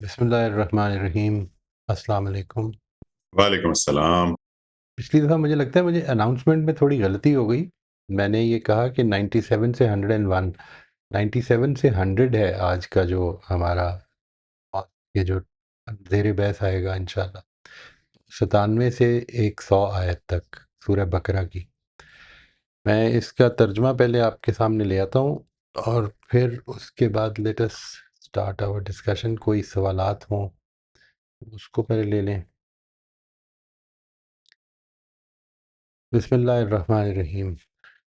بسم اللہ الرحمن الرحیم۔ السلام علیکم۔ وعلیکم السلام۔ پچھلی دفعہ مجھے لگتا ہے مجھے اناؤنسمنٹ میں تھوڑی غلطی ہو گئی۔ میں نے یہ کہا کہ 97 سے 101، 97 سے 100 ہے آج کا جو ہمارا یہ جو زیر بحث آئے گا انشاءاللہ، 97 سے 100 آیت تک سورہ بقرہ کی۔ میں اس کا ترجمہ پہلے آپ کے سامنے لے آتا ہوں اور پھر اس کے بعد let us start our discussion. کوئی سوالات ہوں اس کو پہلے لے لیں۔ بسم اللہ الرحمن الرحیم۔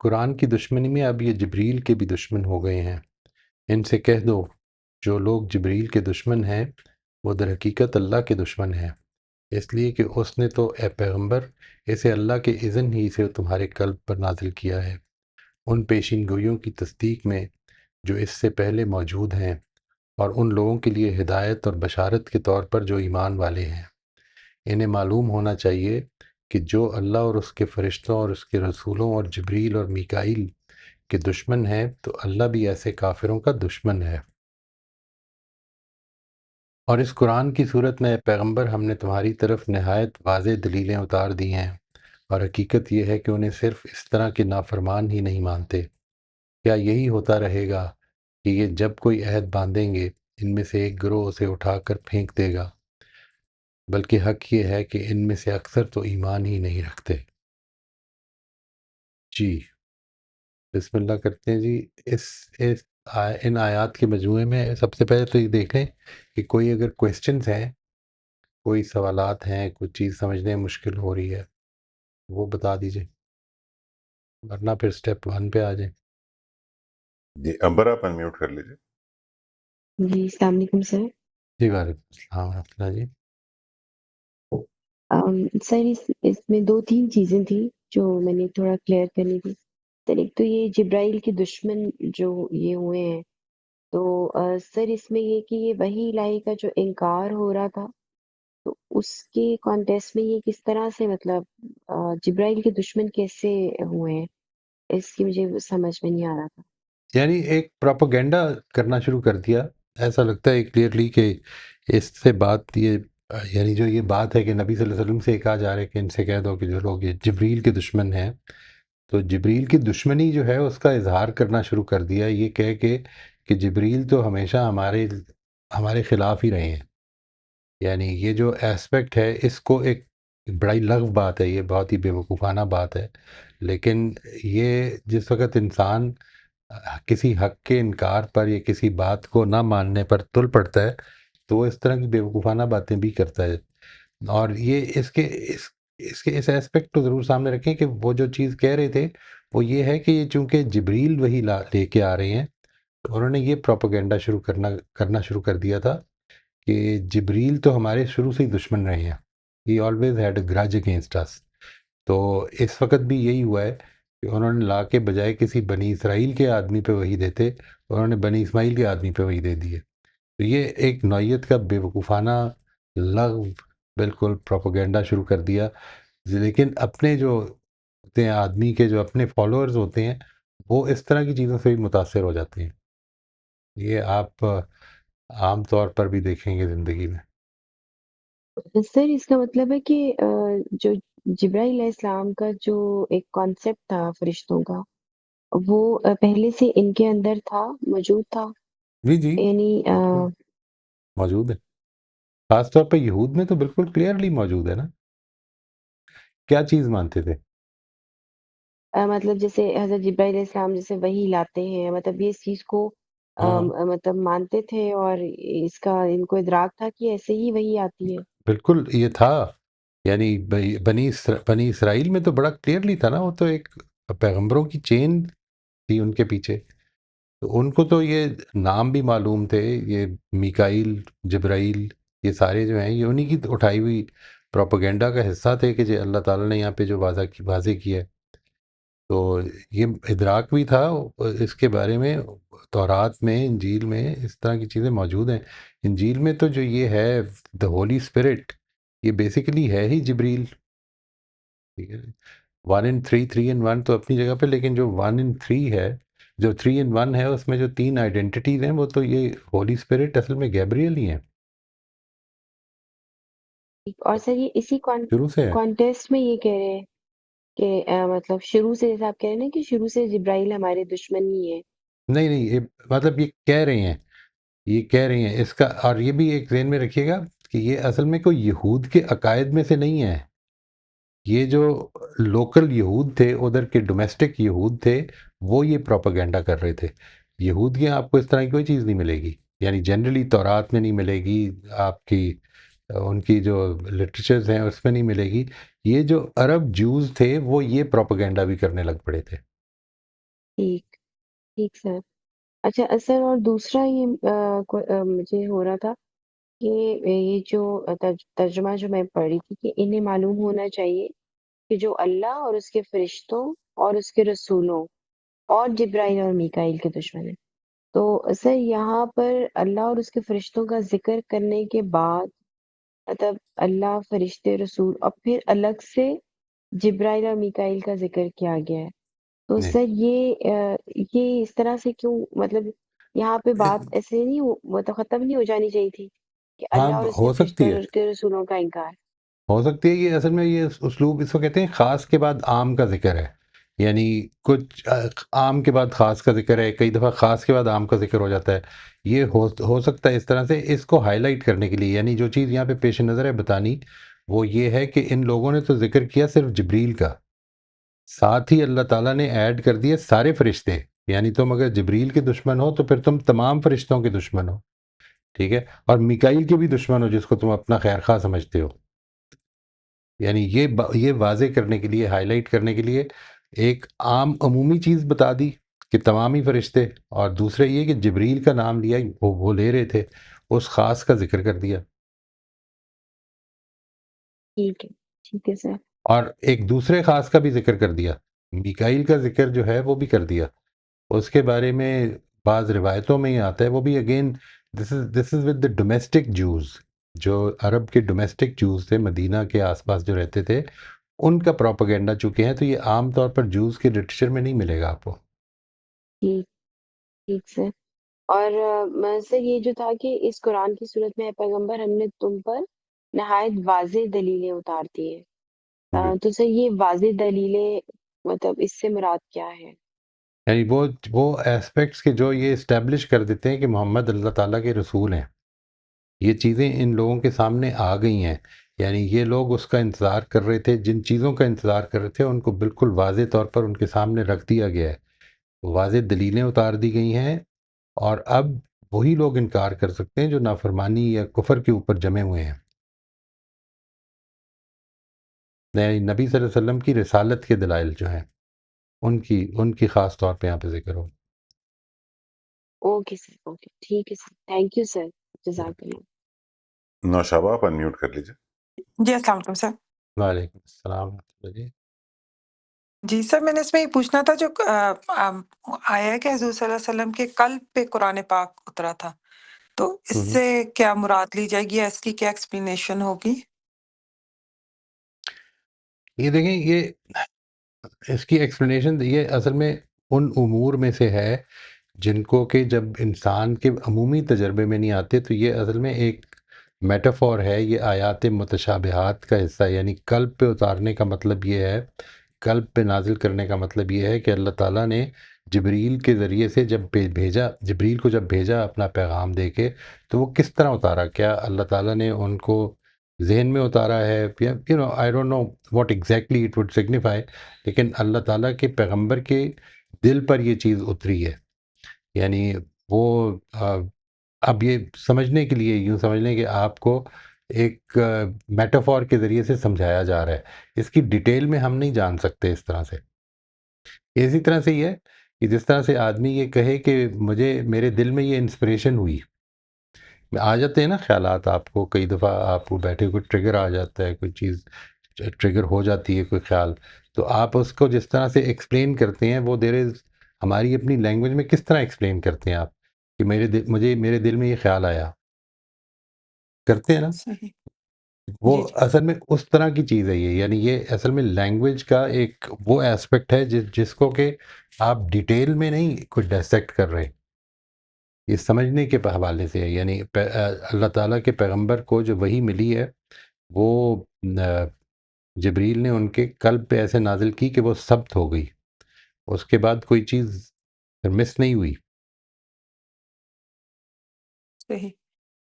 قرآن کی دشمنی میں اب یہ جبریل کے بھی دشمن ہو گئے ہیں۔ ان سے کہہ دو جو لوگ جبریل کے دشمن ہیں وہ در حقیقت اللہ کے دشمن ہیں، اس لیے کہ اس نے تو اے پیغمبر اسے اللہ کے اذن ہی سے تمہارے قلب پر نازل کیا ہے، ان پیشین گوئیوں کی تصدیق میں جو اس سے پہلے موجود ہیں، اور ان لوگوں کے لیے ہدایت اور بشارت کے طور پر جو ایمان والے ہیں۔ انہیں معلوم ہونا چاہیے کہ جو اللہ اور اس کے فرشتوں اور اس کے رسولوں اور جبریل اور میکائیل کے دشمن ہے تو اللہ بھی ایسے کافروں کا دشمن ہے۔ اور اس قرآن کی صورت میں اے پیغمبر ہم نے تمہاری طرف نہایت واضح دلیلیں اتار دی ہیں، اور حقیقت یہ ہے کہ انہیں صرف اس طرح کے نافرمان ہی نہیں مانتے۔ کیا یہی ہوتا رہے گا کہ یہ جب کوئی عہد باندھیں گے ان میں سے ایک گروہ اسے اٹھا کر پھینک دے گا، بلکہ حق یہ ہے کہ ان میں سے اکثر تو ایمان ہی نہیں رکھتے۔ جی بسم اللہ کرتے ہیں جی۔ اس ان آیات کے مجموعے میں سب سے پہلے تو یہ دیکھیں کہ کوئی اگر کویسچنز ہیں، کوئی سوالات ہیں، کوئی چیز سمجھنے میں مشکل ہو رہی ہے وہ بتا دیجئے، ورنہ پھر سٹیپ 1 پہ آ جائیں۔ جی امبر آپ انمیوٹ کر لیجیے۔ جی السلام علیکم سر۔ جی وعلیکم السلام ورحمۃ اللہ جی۔ سر اس میں دو تین چیزیں تھیں جو میں نے تھوڑا کلیئر کرنی تھی۔ سر ایک تو یہ جبرائیل کے دشمن جو یہ ہوئے ہیں، تو سر اس میں یہ کہ یہ وہی الہی کا جو انکار ہو رہا تھا، تو اس کے کانٹیکسٹ میں یہ کس طرح سے مطلب جبرائیل کے دشمن کیسے ہوئے ہیں، اس کی مجھے سمجھ میں نہیں آ رہا تھا۔ یعنی ایک پراپوگینڈا کرنا شروع کر دیا، ایسا لگتا ہے کلیئرلی کہ اس سے بات یہ یعنی جو یہ بات ہے کہ نبی صلی اللہ علیہ وسلم سے کہا جا رہا ہے کہ ان سے کہہ دو کہ جو لوگ یہ جبریل کے دشمن ہیں، تو جبریل کی دشمنی جو ہے اس کا اظہار کرنا شروع کر دیا، یہ کہہ کے کہ جبریل تو ہمیشہ ہمارے خلاف ہی رہے ہیں۔ یعنی یہ جو ایسپیکٹ ہے اس کو ایک بڑی لغو بات ہے، یہ بہت ہی بیوقوفانہ بات ہے، لیکن یہ جس وقت انسان کسی حق کے انکار پر یا کسی بات کو نہ ماننے پر تل پڑتا ہے تو وہ اس طرح کی بیوقوفانہ باتیں بھی کرتا ہے۔ اور یہ اس ایسپیکٹ کو ضرور سامنے رکھیں کہ وہ جو چیز کہہ رہے تھے وہ یہ ہے کہ یہ چونکہ جبریل وہی لے کے آ رہے ہیں، تو انہوں نے یہ پروپیگنڈا کرنا شروع کر دیا تھا کہ جبریل تو ہمارے شروع سے ہی دشمن رہے ہیں، ہی آلویز ہیڈ اے گرج اگینسٹ اس۔ تو اس وقت بھی یہی ہوا ہے کہ انہوں نے لا کے بجائے کسی بنی اسرائیل کے آدمی پہ وہی دیتے، انہوں نے بنی اسماعیل کے آدمی پہ وہی دے دیے۔ تو یہ ایک نوعیت کا بیوقوفانہ لغو بالکل پروپیگنڈا شروع کر دیا، لیکن اپنے جو ہوتے ہیں آدمی کے جو اپنے فالوورز ہوتے ہیں وہ اس طرح کی چیزوں سے بھی متاثر ہو جاتے ہیں۔ یہ آپ عام طور پر بھی دیکھیں گے زندگی میں۔ سر اس کا مطلب ہے کہ جو جبرائیل علیہ السلام کا جو ایک کانسیپٹ تھا فرشتوں کا، وہ پہلے سے ان کے اندر تھا، موجود تھا، جی جی یعنی بالکل موجود ہے، خاص طور پہ یہود میں تو بالکل کلیئرلی موجود ہے نا۔ کیا چیز مانتے تھے؟ مطلب جیسے حضرت جبرائیل علیہ السلام جیسے وہی لاتے ہیں، مطلب یہ اس چیز کو ہاں مطلب مانتے تھے، اور اس کا ان کو ادراک تھا کہ ایسے ہی وہی آتی ہے۔ بالکل یہ تھا، یعنی بنی اسرائیل میں تو بڑا کلیئرلی تھا نا، وہ تو ایک پیغمبروں کی چین تھی ان کے پیچھے، تو ان کو تو یہ نام بھی معلوم تھے، یہ میکائیل، جبرائیل، یہ سارے جو ہیں یہ انہی کی اٹھائی ہوئی پروپیگنڈا کا حصہ تھے کہ جو اللہ تعالیٰ نے یہاں پہ جو واضح کیا ہے۔ تو یہ ادراک بھی تھا اس کے بارے میں، تورات میں، انجیل میں اس طرح کی چیزیں موجود ہیں۔ انجیل میں تو جو یہ ہے دا ہولی اسپرٹ، یہ بیسیکلی ہے ہی جبریل، ٹھیک ہے۔ 1 in 3، 3 in 1 تو اپنی جگہ پہ، لیکن جو 1 in 3 ہے، جو 3 in 1 ہے، اس میں جو 3 آئیڈینٹیٹیز ہیں وہ تو یہ ہولی اسپرٹ اصل میں گیبریل ہی ہیں۔ اور سر یہ اسی شروع سے ہے؟ کانٹیسٹ میں یہ کہہ رہے ہیں کہ مطلب شروع سے جیسے آپ کہہ رہے ہیں نا کہ شروع سے جبرائیل ہمارے دشمن ہی ہے. نہیں نہیں، یہ مطلب یہ کہہ رہے ہیں، یہ کہہ رہی ہیں اس کا، اور یہ بھی ایک ذہن میں رکھیے گا کہ یہ اصل میں کوئی یہود کے عقائد میں سے نہیں ہے. یہ جو لوکل یہود تھے، ادھر کے ڈومیسٹک یہود تھے، وہ یہ پروپیگنڈا کر رہے تھے. یہود کے آپ کو اس طرح کی کوئی چیز نہیں ملے گی، یعنی جنرلی تورات میں نہیں ملے گی آپ کی، ان کی جو لٹریچرز ہیں اس میں نہیں ملے گی. یہ جو عرب جوز تھے وہ یہ پروپیگنڈا بھی کرنے لگ پڑے تھے. ٹھیک ٹھیک سر. اچھا سر، اور دوسرا یہ مجھے ہو رہا تھا کہ یہ جو ترجمہ جو میں پڑھ رہی تھی کہ انہیں معلوم ہونا چاہیے کہ جو اللہ اور اس کے فرشتوں اور اس کے رسولوں اور جبرائیل اور میکائیل کے دشمن ہیں. تو سر یہاں پر اللہ اور اس کے فرشتوں کا ذکر کرنے کے بعد مطلب اللہ، فرشتے، رسول اور پھر الگ سے جبرائیل اور میکائیل کا ذکر کیا گیا ہے. تو جی، سر یہ اس طرح سے کیوں، مطلب یہاں پہ بات ایسے نہیں مطلب ختم نہیں ہو جانی چاہیے تھی کہ ہاں اللہ اور اس کے ہو فرشتوں سکتی اور ہے، اس کے رسولوں کا انکار. ہو سکتی ہے. یہ اصل میں یہ اسلوب اس کو کہتے ہیں خاص کے بعد عام کا ذکر ہے. یعنی کچھ عام کے بعد خاص کا ذکر ہے، کئی دفعہ خاص کے بعد عام کا ذکر ہو جاتا ہے. یہ ہو سکتا ہے اس طرح سے، اس کو ہائی لائٹ کرنے کے لیے. یعنی جو چیز یہاں پہ پیش نظر ہے بتانی، وہ یہ ہے کہ ان لوگوں نے تو ذکر کیا صرف جبریل کا، ساتھ ہی اللہ تعالیٰ نے ایڈ کر دیے سارے فرشتے. یعنی تم اگر جبریل کے دشمن ہو تو پھر تم تمام فرشتوں کے دشمن ہو، ٹھیک ہے، اور میکائیل کے بھی دشمن ہو جس کو تم اپنا خیر خواہ سمجھتے ہو. یعنی یہ واضح کرنے کے لیے، ہائی لائٹ کرنے کے لیے ایک عام عمومی چیز بتا دی کہ تمام ہی فرشتے، اور دوسرے یہ کہ جبریل کا نام لیا، وہ لے رہے تھے، اس خاص کا ذکر کر دیا. ٹھیک ہے، ٹھیک ہے سر. اور ایک دوسرے خاص کا بھی ذکر کر دیا، میکائیل کا ذکر جو ہے وہ بھی کر دیا. اس کے بارے میں بعض روایتوں میں یہ آتا ہے، وہ بھی again this is with the domestic جوز، جو عرب کے ڈومیسٹک جوز تھے مدینہ کے آس پاس جو رہتے تھے، ان کا پروپیگنڈا چکے ہیں. تو یہ عام طور پر جوز کے لٹریچر میں نہیں ملے گا آپ کو. ٹھیک ٹھیک سر. اور سر یہ جو تھا کہ اس قرآن کی صورت میں، اے پیغمبر، ہم نے تم پر نہایت واضح دلیلیں اتار دی ہیں. جی، تو سر یہ واضح دلیلیں مطلب اس سے مراد کیا ہے؟ یعنی وہ ایسپیکٹس کے جو یہ اسٹیبلش کر دیتے ہیں کہ محمد اللہ تعالیٰ کے رسول ہیں، یہ چیزیں ان لوگوں کے سامنے آ گئی ہیں. یعنی یہ لوگ اس کا انتظار کر رہے تھے، جن چیزوں کا انتظار کر رہے تھے ان کو بالکل واضح طور پر ان کے سامنے رکھ دیا گیا ہے، واضح دلیلیں اتار دی گئی ہیں. اور اب وہی لوگ انکار کر سکتے ہیں جو نافرمانی یا کفر کے اوپر جمے ہوئے ہیں. یعنی نبی صلی اللہ علیہ وسلم کی رسالت کے دلائل جو ہیں، ان کی خاص طور پہ یہاں پہ ذکر ہو. اوکے سر، اوکے، ٹھیک ہے سر. تھینک یو سر. جزاک اللہ. نوشابہ آپ انمیوٹ کر لیجیے. جی السلام علیکم سر. وعلیکم السلام ورحمۃ اللہ جی. جی سر، میں نے اس میں یہ پوچھنا تھا جو آیا ہے کہ حضور صلی اللہ علیہ وسلم کے قلب پہ قرآن پاک اترا تھا، تو اس سے کیا مراد لی جائے گی یا اس کی کیا ایکسپلینیشن ہوگی؟ یہ دیکھیں، یہ اس کی ایکسپلینیشن یہ اصل میں ان امور میں سے ہے جن کو کہ جب انسان کے عمومی تجربے میں نہیں آتے، تو یہ اصل میں ایک میٹافور ہے. یہ آیات متشابہات کا حصہ ہے. یعنی قلب پہ اتارنے کا مطلب یہ ہے، قلب پہ نازل کرنے کا مطلب یہ ہے کہ اللہ تعالیٰ نے جبریل کے ذریعے سے جب بھیجا، جبریل کو جب بھیجا اپنا پیغام دے کے، تو وہ کس طرح اتارا. کیا اللہ تعالیٰ نے ان کو ذہن میں اتارا ہے، I don't know what exactly it would signify, لیکن اللہ تعالیٰ کے پیغمبر کے دل پر یہ چیز اتری ہے. یعنی وہ اب یہ سمجھنے کے لیے یوں سمجھ لیں کہ آپ کو ایک میٹافور کے ذریعے سے سمجھایا جا رہا ہے. اس کی ڈیٹیل میں ہم نہیں جان سکتے اس طرح سے. اسی طرح سے یہ ہے کہ جس طرح سے آدمی یہ کہے کہ میرے دل میں یہ انسپریشن ہوئی. آ جاتے ہیں نا خیالات آپ کو، کئی دفعہ آپ کو بیٹھے کوئی ٹریگر آ جاتا ہے، کوئی چیز ٹریگر ہو جاتی ہے، کوئی خیال، تو آپ اس کو جس طرح سے ایکسپلین کرتے ہیں، وہ ہماری اپنی لینگویج میں کس طرح ایکسپلین کرتے ہیں آپ کہ میرے دل میں یہ خیال آیا، کرتے ہیں نا. صحیح. وہ جی جی. اصل میں اس طرح کی چیز ہے یہ. یعنی یہ اصل میں لینگویج کا ایک وہ ایسپیکٹ ہے جس کو کہ آپ ڈیٹیل میں نہیں کچھ ڈائسیکٹ کر رہے، یہ سمجھنے کے حوالے سے ہے. یعنی اللہ تعالیٰ کے پیغمبر کو جو وحی ملی ہے، وہ جبریل نے ان کے قلب پہ ایسے نازل کی کہ وہ ثبت ہو گئی، اس کے بعد کوئی چیز مس نہیں ہوئی۔ صحیح۔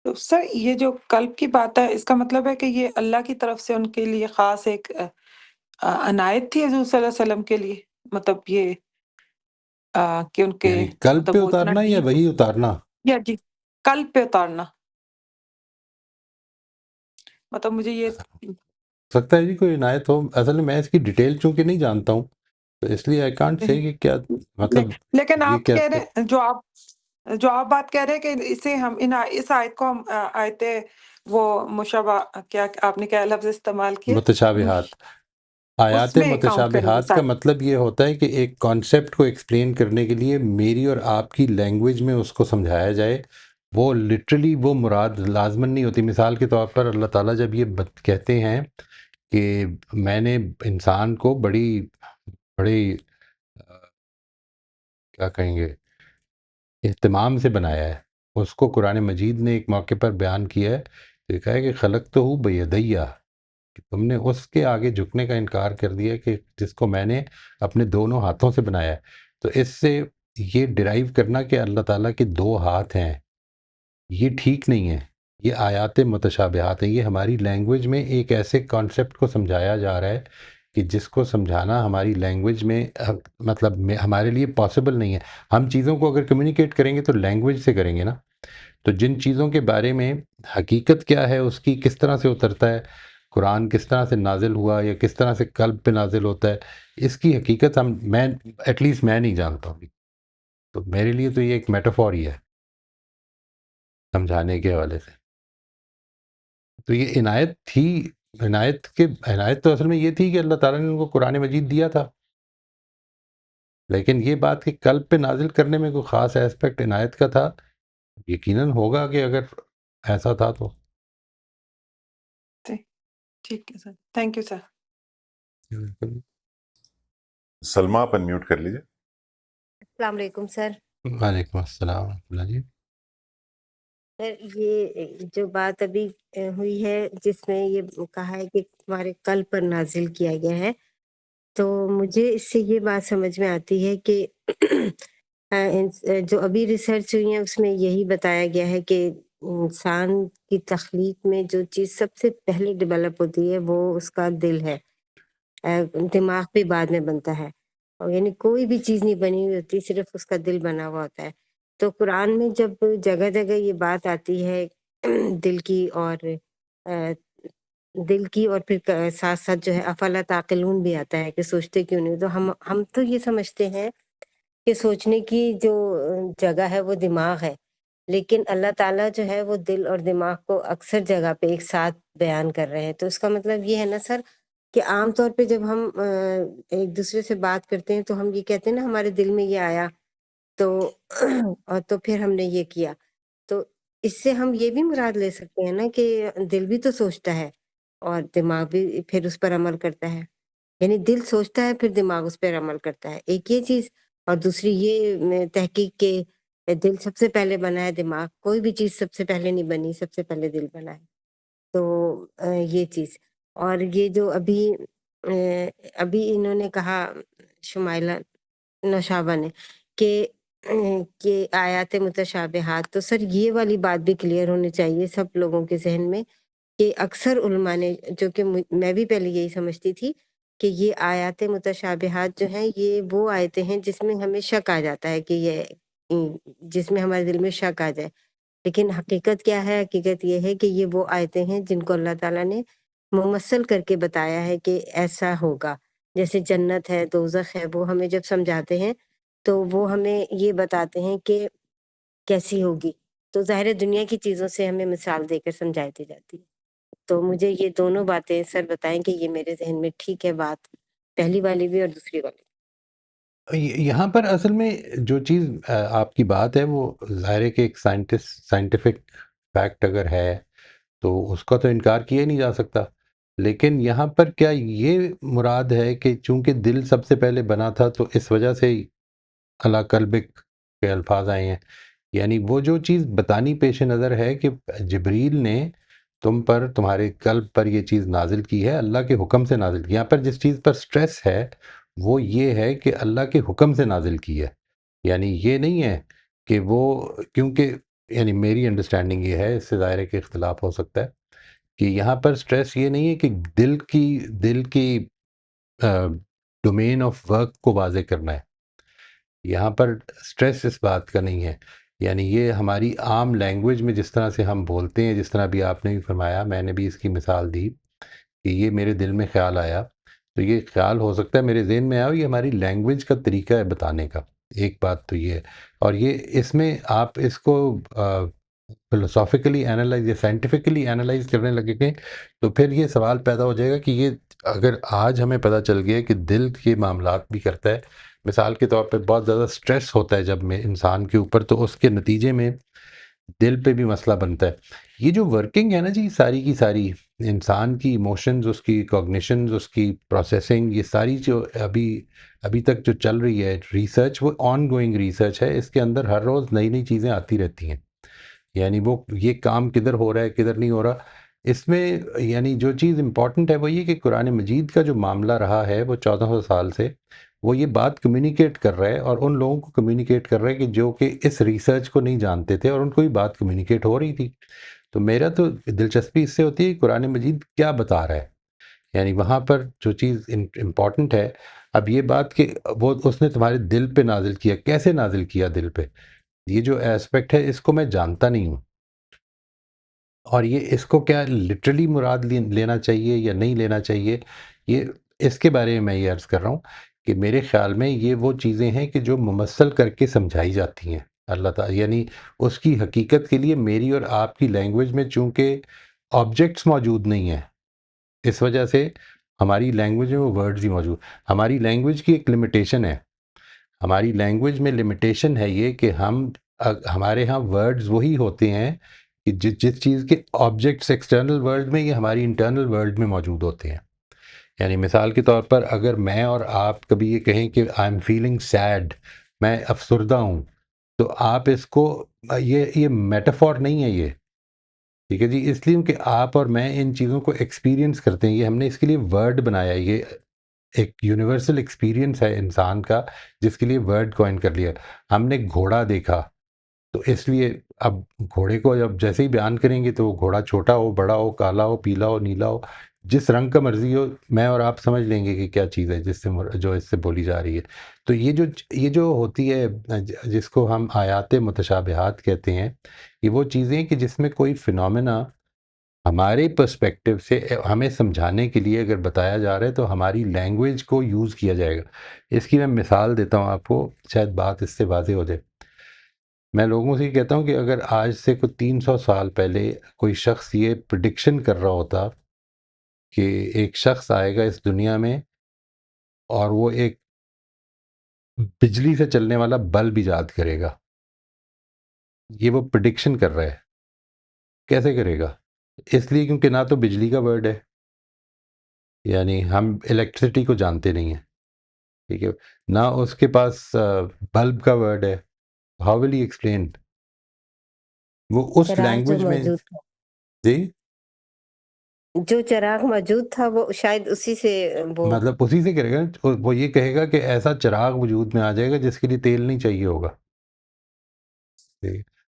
تو سر یہ جو قلب کی بات ہے اس کا مطلب ہے کہ یہ اللہ کی طرف سے ان کے لیے خاص ایک عنایت تھی حضور صلی اللہ علیہ وسلم کے لیے؟ مطلب یہ کہ ان کے یعنی قلب پہ مطلب وہ اتنا اتارنا یا ڈیپ وہی اتارنا؟ یا جی قلب پہ اتارنا، مطلب مجھے یہ ہو سکتا ہے جی کوئی عنایت ہو، اصل میں اس کی ڈیٹیل چونکہ نہیں جانتا ہوں تو اس لیے آئی کانٹ سے صحیح۔ کہ کیا مطلب لیکن یہ آپ کیا کہہ رہے ہیں جو آپ بات کہہ رہے ہیں کہ اسے ہم اس آیت کو ہم آیت وہ مشابہ کیا آپ نے کیا لفظ استعمال کیے متشابہات، اس آیات میں کاؤنٹ کریں گے متشابہات کا سارے؟ مطلب یہ ہوتا ہے کہ ایک کانسیپٹ کو ایکسپلین کرنے کے لیے میری اور آپ کی لینگویج میں اس کو سمجھایا جائے، وہ لٹرلی وہ مراد لازماً نہیں ہوتی۔ مثال کے طور پر اللہ تعالیٰ جب یہ کہتے ہیں کہ میں نے انسان کو بڑی کیا کہیں گے اہتمام سے بنایا ہے، اس کو قرآن مجید نے ایک موقع پر بیان کیا ہے، تو یہ کہا ہے کہ خلق تو ہوں بیدیہ، کہ تم نے اس کے آگے جھکنے کا انکار کر دیا کہ جس کو میں نے اپنے دونوں ہاتھوں سے بنایا ہے۔ تو اس سے یہ ڈرائیو کرنا کہ اللہ تعالیٰ کے دو ہاتھ ہیں، یہ ٹھیک نہیں ہے، یہ آیات متشابہات ہیں، یہ ہماری لینگویج میں ایک ایسے کانسیپٹ کو سمجھایا جا رہا ہے کہ جس کو سمجھانا ہماری لینگویج میں مطلب ہمارے لیے پاسبل نہیں ہے۔ ہم چیزوں کو اگر کمیونیکیٹ کریں گے تو لینگویج سے کریں گے نا، تو جن چیزوں کے بارے میں حقیقت کیا ہے، اس کی کس طرح سے اترتا ہے، قرآن کس طرح سے نازل ہوا یا کس طرح سے قلب پہ نازل ہوتا ہے، اس کی حقیقت میں ایٹ لیسٹ میں نہیں جانتا ہوں، تو میرے لیے تو یہ ایک میٹافور ہی ہے سمجھانے کے حوالے سے۔ تو یہ عنایت تھی، عنایت تو اصل میں یہ تھی کہ اللہ تعالیٰ نے ان کو قرآن مجید دیا تھا، لیکن یہ بات کہ قلب پہ نازل کرنے میں کوئی خاص ایسپیکٹ عنایت کا تھا، یقیناً ہوگا کہ اگر ایسا تھا تو۔ ٹھیک ہے سر، تھینک یو سر۔ سلمہ آپ انمیوٹ کر لیجیے۔ السلام علیکم سر۔ وعلیکم السلام ورحمۃ اللہ جی۔ سر یہ جو بات ابھی ہوئی ہے جس میں یہ کہا ہے کہ تمہارے قلب پر نازل کیا گیا ہے، تو مجھے اس سے یہ بات سمجھ میں آتی ہے کہ جو ابھی ریسرچ ہوئی ہے اس میں یہی بتایا گیا ہے کہ انسان کی تخلیق میں جو چیز سب سے پہلے ڈیولپ ہوتی ہے وہ اس کا دل ہے، دماغ بھی بعد میں بنتا ہے، اور یعنی کوئی بھی چیز نہیں بنی ہوئی ہوتی، صرف اس کا دل بنا ہوا ہوتا ہے۔ تو قرآن میں جب جگہ جگہ یہ بات آتی ہے دل کی اور پھر ساتھ ساتھ جو ہے افلا تعقلون بھی آتا ہے کہ سوچتے کیوں نہیں، تو ہم تو یہ سمجھتے ہیں کہ سوچنے کی جو جگہ ہے وہ دماغ ہے، لیکن اللہ تعالیٰ جو ہے وہ دل اور دماغ کو اکثر جگہ پہ ایک ساتھ بیان کر رہے ہیں۔ تو اس کا مطلب یہ ہے نا سر کہ عام طور پہ جب ہم ایک دوسرے سے بات کرتے ہیں تو ہم یہ کہتے ہیں نا ہمارے دل میں یہ آیا تو اور تو پھر ہم نے یہ کیا، تو اس سے ہم یہ بھی مراد لے سکتے ہیں نا کہ دل بھی تو سوچتا ہے اور دماغ بھی پھر اس پر عمل کرتا ہے، یعنی دل سوچتا ہے پھر دماغ اس پر عمل کرتا ہے، ایک یہ چیز، اور دوسری یہ تحقیق کے دل سب سے پہلے بنا ہے، دماغ کوئی بھی چیز سب سے پہلے نہیں بنی، سب سے پہلے دل بنا ہے۔ تو یہ چیز، اور یہ جو ابھی انہوں نے کہا شمائلہ نوشابہ نے کہ آیات متشابہات، تو سر یہ والی بات بھی کلیئر ہونی چاہیے سب لوگوں کے ذہن میں کہ اکثر علماء نے، جو کہ میں بھی پہلے یہی سمجھتی تھی کہ یہ آیات متشابہات جو ہیں یہ وہ آیتیں ہیں جس میں ہمیں شک آ جاتا ہے کہ یہ جس میں ہمارے دل میں شک آ جائے، لیکن حقیقت کیا ہے؟ حقیقت یہ ہے کہ یہ وہ آیتیں ہیں جن کو اللہ تعالیٰ نے ممثل کر کے بتایا ہے کہ ایسا ہوگا، جیسے جنت ہے، دوزخ ہے، وہ ہمیں جب سمجھاتے ہیں تو وہ ہمیں یہ بتاتے ہیں کہ کیسی ہوگی، تو ظاہر دنیا کی چیزوں سے ہمیں مثال دے کر سمجھائی دی جاتی ہے۔ تو مجھے یہ دونوں باتیں سر بتائیں کہ یہ میرے ذہن میں ٹھیک ہے بات، پہلی والی بھی اور دوسری والی۔ یہاں پر اصل میں جو چیز آپ کی بات ہے وہ ظاہر ہے کہ ایک سائنٹیفک فیکٹ اگر ہے تو اس کا تو انکار کیا ہی نہیں جا سکتا، لیکن یہاں پر کیا یہ مراد ہے کہ چونکہ دل سب سے پہلے بنا تھا تو اس وجہ سے علی قلبک کے الفاظ آئے ہیں، یعنی وہ جو چیز بتانی پیش نظر ہے کہ جبریل نے تم پر تمہارے قلب پر یہ چیز نازل کی ہے، اللہ کے حکم سے نازل کی. یہاں پر جس چیز پر سٹریس ہے وہ یہ ہے کہ اللہ کے حکم سے نازل کی ہے. یعنی یہ نہیں ہے کہ وہ، کیونکہ یعنی میری انڈرسٹینڈنگ یہ ہے، اس سے ظاہر ہے کہ اختلاف ہو سکتا ہے، کہ یہاں پر سٹریس یہ نہیں ہے کہ دل کی ڈومین آف ورک کو واضح کرنا ہے. یہاں پر سٹریس اس بات کا نہیں ہے. یعنی یہ ہماری عام لینگویج میں جس طرح سے ہم بولتے ہیں، جس طرح بھی آپ نے بھی فرمایا، میں نے بھی اس کی مثال دی کہ یہ میرے دل میں خیال آیا، تو یہ خیال ہو سکتا ہے میرے ذہن میں آیا، یہ ہماری لینگویج کا طریقہ ہے بتانے کا. ایک بات تو یہ ہے. اور یہ اس میں آپ اس کو فلسافیکلی انالائز یا سائنٹیفکلی انالائز کرنے لگے گے تو پھر یہ سوال پیدا ہو جائے گا کہ یہ اگر آج ہمیں پتہ چل گیا کہ دل کے معاملات بھی کرتا ہے، مثال کے طور پہ بہت زیادہ سٹریس ہوتا ہے جب میں انسان کے اوپر، تو اس کے نتیجے میں دل پہ بھی مسئلہ بنتا ہے. یہ جو ورکنگ ہے نا جی، ساری کی ساری انسان کی ایموشنز، اس کی کوگنیشنز، اس کی پروسیسنگ، یہ ساری جو ابھی تک جو چل رہی ہے ریسرچ، وہ آن گوئنگ ریسرچ ہے. اس کے اندر ہر روز نئی نئی چیزیں آتی رہتی ہیں. یعنی وہ یہ کام کدھر ہو رہا ہے کدھر نہیں ہو رہا. اس میں یعنی جو چیز امپورٹنٹ ہے وہ یہ کہ قرآن مجید کا جو معاملہ رہا ہے وہ 1400 سال سے، وہ یہ بات کمیونیکیٹ کر رہا ہے، اور ان لوگوں کو کمیونیکیٹ کر رہا ہے کہ جو کہ اس ریسرچ کو نہیں جانتے تھے، اور ان کو یہ بات کمیونیکیٹ ہو رہی تھی. تو میرا تو دلچسپی اس سے ہوتی ہے کہ قرآن مجید کیا بتا رہا ہے. یعنی وہاں پر جو چیز امپورٹنٹ ہے، اب یہ بات کہ وہ اس نے تمہارے دل پہ نازل کیا، کیسے نازل کیا دل پہ، یہ جو ایسپیکٹ ہے اس کو میں جانتا نہیں ہوں. اور یہ اس کو کیا لٹرلی مراد لینا چاہیے یا نہیں لینا چاہیے، یہ اس کے بارے میں یہ عرض کر رہا ہوں کہ میرے خیال میں یہ وہ چیزیں ہیں کہ جو ممثل کر کے سمجھائی جاتی ہیں اللہ تعالیٰ. یعنی اس کی حقیقت کے لیے میری اور آپ کی لینگویج میں چونکہ آبجیکٹس موجود نہیں ہیں، اس وجہ سے ہماری لینگویج میں وہ ورڈز ہی موجود. ہماری لینگویج کی ایک لمیٹیشن ہے. ہماری لینگویج میں لمیٹیشن ہے یہ کہ ہمارے ہاں ورڈز وہی ہوتے ہیں کہ جس چیز کے آبجیکٹس ایکسٹرنل ورلڈ میں یہ ہماری انٹرنل ورلڈ میں موجود ہوتے ہیں. یعنی مثال کے طور پر اگر میں اور آپ کبھی یہ کہیں کہ آئی ایم فیلنگ سیڈ، میں افسردہ ہوں، تو آپ اس کو، یہ میٹافور نہیں ہے یہ، ٹھیک ہے جی. اس لیے کہ آپ اور میں ان چیزوں کو ایکسپیرینس کرتے ہیں، یہ ہم نے اس کے لیے ورڈ بنایا ہے. یہ ایک یونیورسل ایکسپیرینس ہے انسان کا جس کے لیے ورڈ کوائن کر لیا. ہم نے گھوڑا دیکھا تو اس لیے اب گھوڑے کو جب جیسے ہی بیان کریں گے تو وہ گھوڑا چھوٹا ہو، بڑا ہو، کالا ہو، پیلا ہو، نیلا ہو، جس رنگ کا مرضی ہو، میں اور آپ سمجھ لیں گے کہ کیا چیز ہے جو اس سے بولی جا رہی ہے. تو یہ جو ہوتی ہے جس کو ہم آیات متشابہات کہتے ہیں، یہ وہ چیزیں کہ جس میں کوئی فنومینا ہمارے پرسپیکٹیو سے ہمیں سمجھانے کے لیے اگر بتایا جا رہا ہے تو ہماری لینگویج کو یوز کیا جائے گا. اس کی میں مثال دیتا ہوں آپ کو، شاید بات اس سے واضح ہو جائے. میں لوگوں سے یہ کہتا ہوں کہ اگر آج سے کوئی 300 سال پہلے کوئی شخص یہ پریڈکشن کر رہا ہوتا کہ ایک شخص آئے گا اس دنیا میں اور وہ ایک بجلی سے چلنے والا بلب ایجاد کرے گا، یہ وہ پریڈکشن کر رہا ہے، کیسے کرے گا؟ اس لیے کیونکہ نہ تو بجلی کا ورڈ ہے، یعنی ہم الیکٹریسٹی کو جانتے نہیں ہیں، ٹھیک ہے، نہ اس کے پاس بلب کا ورڈ ہے. How will he explain? وہ اس چراغ جو لینگویج میں، موجود تھا، جی جو چراغ موجود تھا وہ شاید اسی سے وہ مطلب اسی سے کرے گا. وہ یہ کہے گا کہ ایسا چراغ وجود میں آ جائے گا جس کے لیے تیل نہیں چاہیے ہوگا.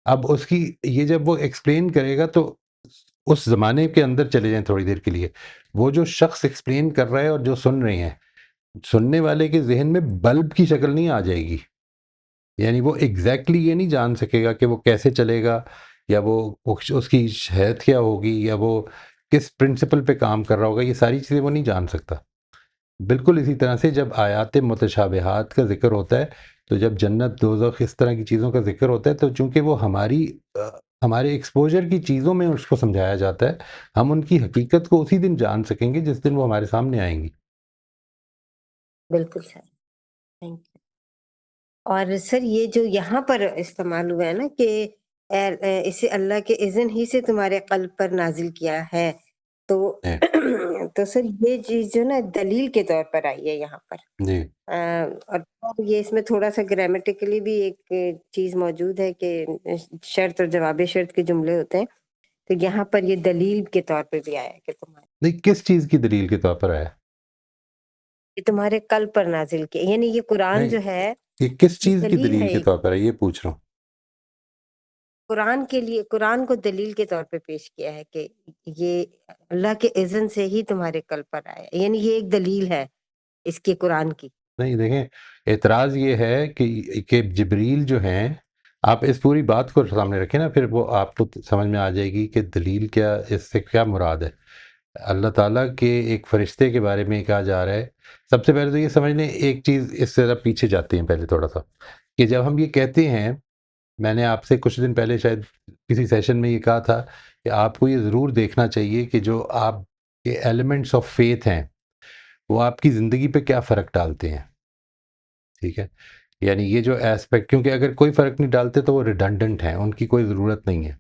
اب اس کی یہ جب وہ ایکسپلین کرے گا تو اس زمانے کے اندر چلے جائیں تھوڑی دیر کے لیے. وہ جو شخص ایکسپلین کر رہا ہے اور جو سن رہے ہیں، سننے والے کے ذہن میں بلب کی شکل نہیں آ جائے گی. یعنی وہ ایگزیکٹلی یہ نہیں جان سکے گا کہ وہ کیسے چلے گا، یا وہ اس کی شہد کیا ہوگی، یا وہ کس پرنسپل پہ کام کر رہا ہوگا. یہ ساری چیزیں وہ نہیں جان سکتا. بالکل اسی طرح سے جب آیات متشابہات کا ذکر ہوتا ہے، تو جب جنت دوزخ اس طرح کی چیزوں کا ذکر ہوتا ہے، تو چونکہ وہ ہمارے ایکسپوجر کی چیزوں میں اس کو سمجھایا جاتا ہے، ہم ان کی حقیقت کو اسی دن جان سکیں گے جس دن وہ ہمارے سامنے آئیں گی. بالکل سر. Thank you. اور سر یہ جو یہاں پر استعمال ہوا ہے نا کہ اسے اللہ کے اذن ہی سے تمہارے قلب پر نازل کیا ہے، تو جی تو سر یہ چیز جو نا دلیل کے طور پر آئی ہے یہاں پر. جی اور یہ اس میں تھوڑا سا گرامیٹیکلی بھی ایک چیز موجود ہے کہ شرط اور جواب شرط کے جملے ہوتے ہیں. تو یہاں پر یہ دلیل کے طور پہ بھی آیا کہ تمہارے نہیں، کس چیز کی دلیل کے طور پر آیا؟ یہ تمہارے قلب پر نازل کیا، یعنی یہ قرآن نہیں، جو ہے یہ کس یہ چیز کی دلیل دلیل ہے کے ایک، طور پر ہے، یہ پوچھ رہا ہوں۔ قرآن کے لیے، قرآن کو دلیل کے طور پہ پیش کیا ہے کہ یہ اللہ کے اذن سے ہی تمہارے قلب پر آیا، یعنی یہ ایک دلیل ہے اس کی، قرآن کی۔ نہیں دیکھیں، اعتراض یہ ہے کہ جبریل جو ہیں، آپ اس پوری بات کو سامنے رکھیں نا، پھر وہ آپ کو سمجھ میں آ جائے گی کہ دلیل کیا، اس سے کیا مراد ہے۔ اللہ تعالیٰ کے ایک فرشتے کے بارے میں کہا جا رہا ہے۔ سب سے پہلے تو یہ سمجھ لیں ایک چیز، اس سے ذرا پیچھے جاتے ہیں پہلے تھوڑا سا، کہ جب ہم یہ کہتے ہیں، میں نے آپ سے کچھ دن پہلے شاید کسی سیشن میں یہ کہا تھا کہ آپ کو یہ ضرور دیکھنا چاہیے کہ جو آپ کے ایلیمنٹس آف فیتھ ہیں وہ آپ کی زندگی پہ کیا فرق ڈالتے ہیں، ٹھیک ہے؟ یعنی یہ جو ایسپیکٹ، کیونکہ اگر کوئی فرق نہیں ڈالتے تو وہ ریڈنڈنٹ ہیں، ان کی کوئی ضرورت نہیں ہے۔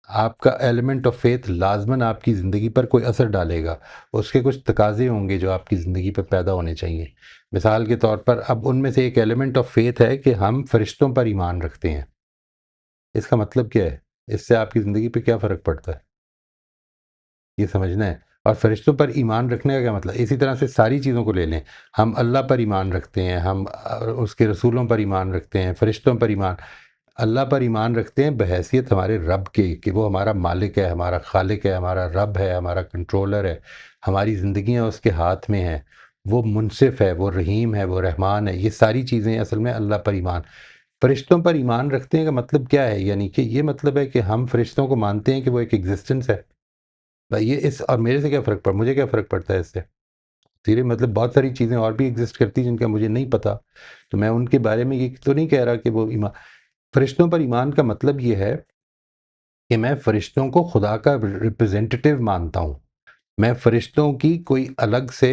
آپ کا ایلیمنٹ آف فیتھ لازماً آپ کی زندگی پر کوئی اثر ڈالے گا، اس کے کچھ تقاضے ہوں گے جو آپ کی زندگی پر پیدا ہونے چاہیے۔ مثال کے طور پر اب ان میں سے ایک ایلیمنٹ آف فیتھ ہے کہ ہم فرشتوں پر ایمان رکھتے ہیں۔ اس کا مطلب کیا ہے؟ اس سے آپ کی زندگی پہ کیا فرق پڑتا ہے، یہ سمجھنا ہے۔ اور فرشتوں پر ایمان رکھنے کا کیا مطلب؟ اسی طرح سے ساری چیزوں کو لے لیں، ہم اللہ پر ایمان رکھتے ہیں، ہم اس کے رسولوں پر ایمان رکھتے ہیں، فرشتوں پر ایمان، اللہ پر ایمان رکھتے ہیں بحیثیت ہمارے رب کے، کہ وہ ہمارا مالک ہے، ہمارا خالق ہے، ہمارا رب ہے، ہمارا کنٹرولر ہے، ہماری زندگیاں اس کے ہاتھ میں ہیں، وہ منصف ہے، وہ رحیم ہے، وہ رحمان ہے۔ یہ ساری چیزیں اصل میں اللہ پر ایمان۔ فرشتوں پر ایمان رکھتے ہیں کا مطلب کیا ہے؟ یعنی کہ یہ مطلب ہے کہ ہم فرشتوں کو مانتے ہیں کہ وہ ایک ایگزسٹنس ہے۔ بھائی یہ اس اور میرے سے کیا فرق پڑ، مجھے کیا فرق پڑتا ہے اس سے؟ تیرے مطلب بہت ساری چیزیں اور بھی ایگزسٹ کرتی ہیں جن کا مجھے نہیں پتہ، تو میں ان کے بارے میں یہ تو نہیں کہہ رہا کہ وہ ایمان۔ فرشتوں پر ایمان کا مطلب یہ ہے کہ میں فرشتوں کو خدا کا ریپرزینٹیٹیو مانتا ہوں۔ میں فرشتوں کی کوئی الگ سے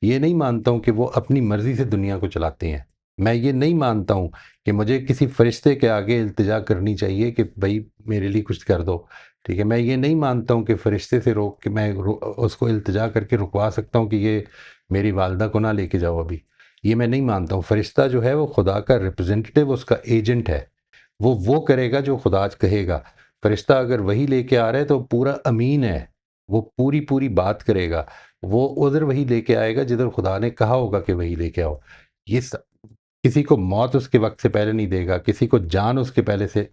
یہ نہیں مانتا ہوں کہ وہ اپنی مرضی سے دنیا کو چلاتے ہیں۔ میں یہ نہیں مانتا ہوں کہ مجھے کسی فرشتے کے آگے التجا کرنی چاہیے کہ بھائی میرے لیے کچھ کر دو، ٹھیک ہے؟ میں یہ نہیں مانتا ہوں کہ فرشتے سے روک کے میں اس کو التجا کر کے رکوا سکتا ہوں کہ یہ میری والدہ کو نہ لے کے جاؤ ابھی۔ یہ میں نہیں مانتا ہوں۔ فرشتہ جو ہے وہ خدا کا ریپرزینٹیٹیو، اس کا ایجنٹ ہے، وہ کرے گا جو خدا کہے گا۔ فرشتہ اگر وہی لے کے آ رہا ہے تو پورا امین ہے، وہ پوری بات کرے گا، وہ ادھر وہی لے کے آئے گا جدھر خدا نے کہا ہوگا کہ وہی لے کے آؤ۔ یہ کسی کو موت اس کے وقت سے پہلے نہیں دے گا، کسی کو جان اس کے پہلے سے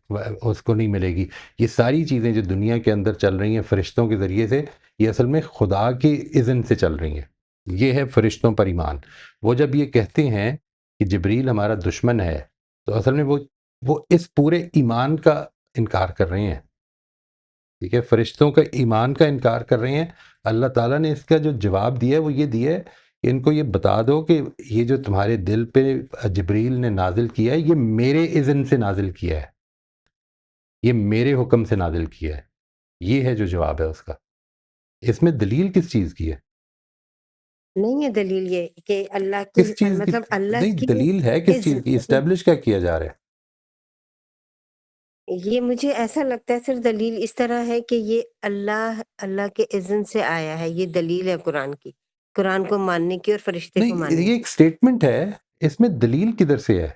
اس کو نہیں ملے گی۔ یہ ساری چیزیں جو دنیا کے اندر چل رہی ہیں فرشتوں کے ذریعے سے، یہ اصل میں خدا کی اذن سے چل رہی ہیں۔ یہ ہے فرشتوں پر ایمان۔ وہ جب یہ کہتے ہیں کہ جبریل ہمارا دشمن ہے، تو اصل میں وہ اس پورے ایمان کا انکار کر رہے ہیں، ٹھیک ہے؟ فرشتوں کا ایمان کا انکار کر رہے ہیں۔ اللہ تعالیٰ نے اس کا جو جواب دیا ہے وہ یہ دیا ہے کہ ان کو یہ بتا دو کہ یہ جو تمہارے دل پہ جبریل نے نازل کیا ہے، یہ میرے اذن سے نازل کیا ہے، یہ میرے حکم سے نازل کیا ہے۔ یہ ہے جو جواب ہے اس کا۔ اس میں دلیل کس چیز کی ہے؟ نہیں ہے دلیل یہ کہ اللہ کی، کس چیز کی؟ مطلب اللہ نہیں، کی دلیل ہے کس چیز کی؟ اذن، اسٹیبلش کیا کیا جا رہا ہے؟ یہ مجھے ایسا لگتا ہے صرف دلیل اس طرح ہے کہ یہ اللہ کے اذن سے آیا ہے، یہ دلیل ہے قرآن کی، قرآن کو ماننے کی اور فرشتے کو نہیں، ماننے یہ کی۔ ایک سٹیٹمنٹ ہے، اس میں دلیل کدھر سے ہے؟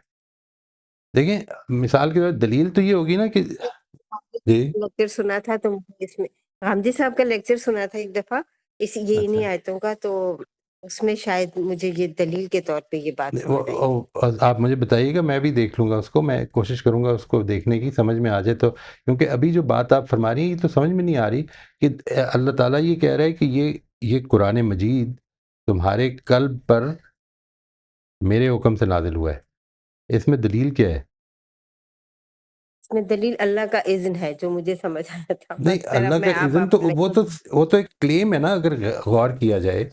دیکھیں مثال کے طور پر دلیل تو یہ ہوگی نا کہ جی لیکچر سنا تھا تو مجھے اس میں حمدی صاحب کا لیکچر سنا تھا ایک دفعہ، یہ اچھا، انہی آیتوں کا، تو اس میں شاید مجھے یہ دلیل کے طور پہ یہ بات سمجھ آئی تھی۔ آپ مجھے بتائیے گا، میں بھی دیکھ لوں گا اس کو، میں کوشش کروں گا اس کو دیکھنے کی، سمجھ میں آ جائے تو۔ کیونکہ ابھی جو بات آپ فرما رہی ہیں یہ تو سمجھ میں نہیں آ رہی کہ اللہ تعالیٰ یہ کہہ رہا ہے کہ یہ قرآن مجید تمہارے قلب پر میرے حکم سے نازل ہوا ہے، اس میں دلیل کیا ہے؟ اس میں دلیل اللہ کا اذن ہے، جو مجھے سمجھ آیا تھا، نہیں، بس پھر اب اللہ کا میں اذن تو وہ تو ایک کلیم ہے نا، اگر غور کیا جائے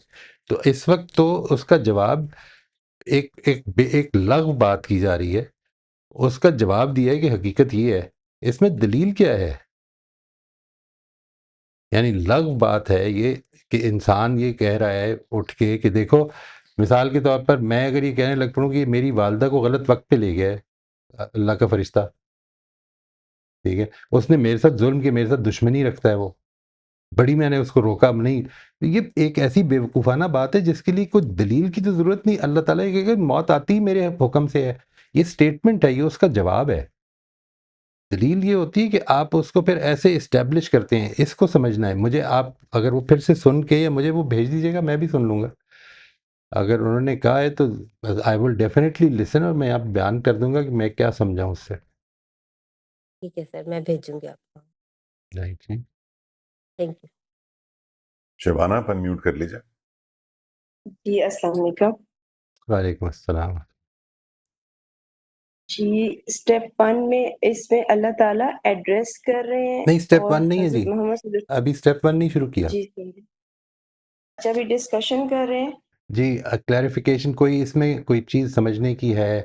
تو اس وقت تو اس کا جواب ایک لغو بات کی جا رہی ہے، اس کا جواب دیا ہے کہ حقیقت یہ ہے۔ اس میں دلیل کیا ہے؟ یعنی لغو بات ہے یہ کہ انسان یہ کہہ رہا ہے اٹھ کے کہ دیکھو، مثال کے طور پر میں اگر یہ کہنے لگ پڑوں کہ میری والدہ کو غلط وقت پہ لے گیا ہے اللہ کا فرشتہ، ٹھیک ہے، اس نے میرے ساتھ ظلم کیا، میرے ساتھ دشمنی رکھتا ہے، وہ بڑی میں نے اس کو روکا نہیں، یہ ایک ایسی بیوقوفانہ بات ہے جس کے لیے کوئی دلیل کی تو ضرورت نہیں۔ اللہ تعالیٰ یہ کہ موت آتی ہی میرے حکم سے ہے، یہ سٹیٹمنٹ ہے، یہ اس کا جواب ہے۔ دلیل یہ ہوتی ہے کہ آپ اس کو پھر ایسے اسٹیبلش کرتے ہیں، اس کو سمجھنا ہے مجھے. آپ اگر وہ پھر سے سن کے یا مجھے وہ بھیج دیجیے گا، میں بھی سن لوں گا. اگر انہوں نے کہا ہے تو آئی ول ڈیفینیٹلی لسن، اور میں آپ بیان کر دوں گا کہ میں کیا سمجھاؤں اس سے. ٹھیک ہے سر، میں بھیجوں گی آپ کو. رائٹ جی. Thank you. شبانہ آپ انمیوٹ کر لیجیے. جی السلام علیکم. وعلیکم السلام. جی اسٹیپ 1 میں اس میں اللہ تعالیٰ ایڈریس کر رہے ہیں نہیں، اسٹیپ اور 1 نہیں ہے حضرت جی، محمد صلی اللہ ابھی اسٹیپ 1 نہیں شروع کیا. جی اچھا ابھی ڈسکشن کر رہے ہیں. جی کلیریفیکیشن کوئی اس میں کوئی چیز سمجھنے کی ہے،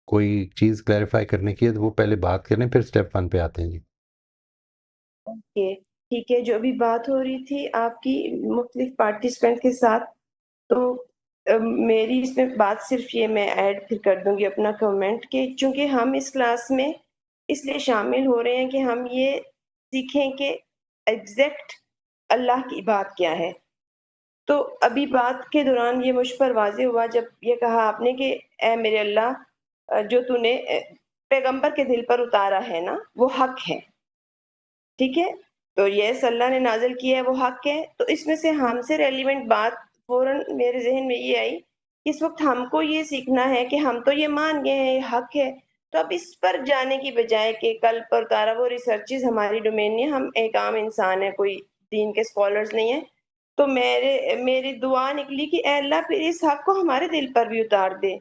کوئی چیز کلیریفائی کرنے کی ہے تو وہ پہلے بات کریں، پھر اسٹیپ 1 پہ آتے ہیں جی. اوکے ٹھیک ہے. جو ابھی بات ہو رہی تھی آپ کی مختلف پارٹیسپینٹ کے ساتھ، تو میری اس میں بات صرف یہ میں ایڈ پھر کر دوں گی اپنا کمنٹ کہ چونکہ ہم اس کلاس میں اس لیے شامل ہو رہے ہیں کہ ہم یہ سیکھیں کہ ایگزیکٹ اللہ کی بات کیا ہے. تو ابھی بات کے دوران یہ مجھ پر واضح ہوا جب یہ کہا آپ نے کہ اے میرے اللہ جو تو نے پیغمبر کے دل پر اتارا ہے نا وہ حق ہے. ٹھیک ہے، تو یس اللہ نے نازل کیا ہے وہ حق ہے. تو اس میں سے ہم سے ریلیونٹ بات فوراً میرے ذہن میں یہ آئی کہ اس وقت ہم کو یہ سیکھنا ہے کہ ہم تو یہ مان گئے ہیں یہ حق ہے، تو اب اس پر جانے کی بجائے کہ کل پر اتارا وہ ریسرچز ہماری ڈومین نہیں، ہم ایک عام انسان ہے، کوئی دین کے اسکالرز نہیں ہیں. تو میری دعا نکلی کہ اے اللہ پھر اس حق کو ہمارے دل پر بھی اتار دے.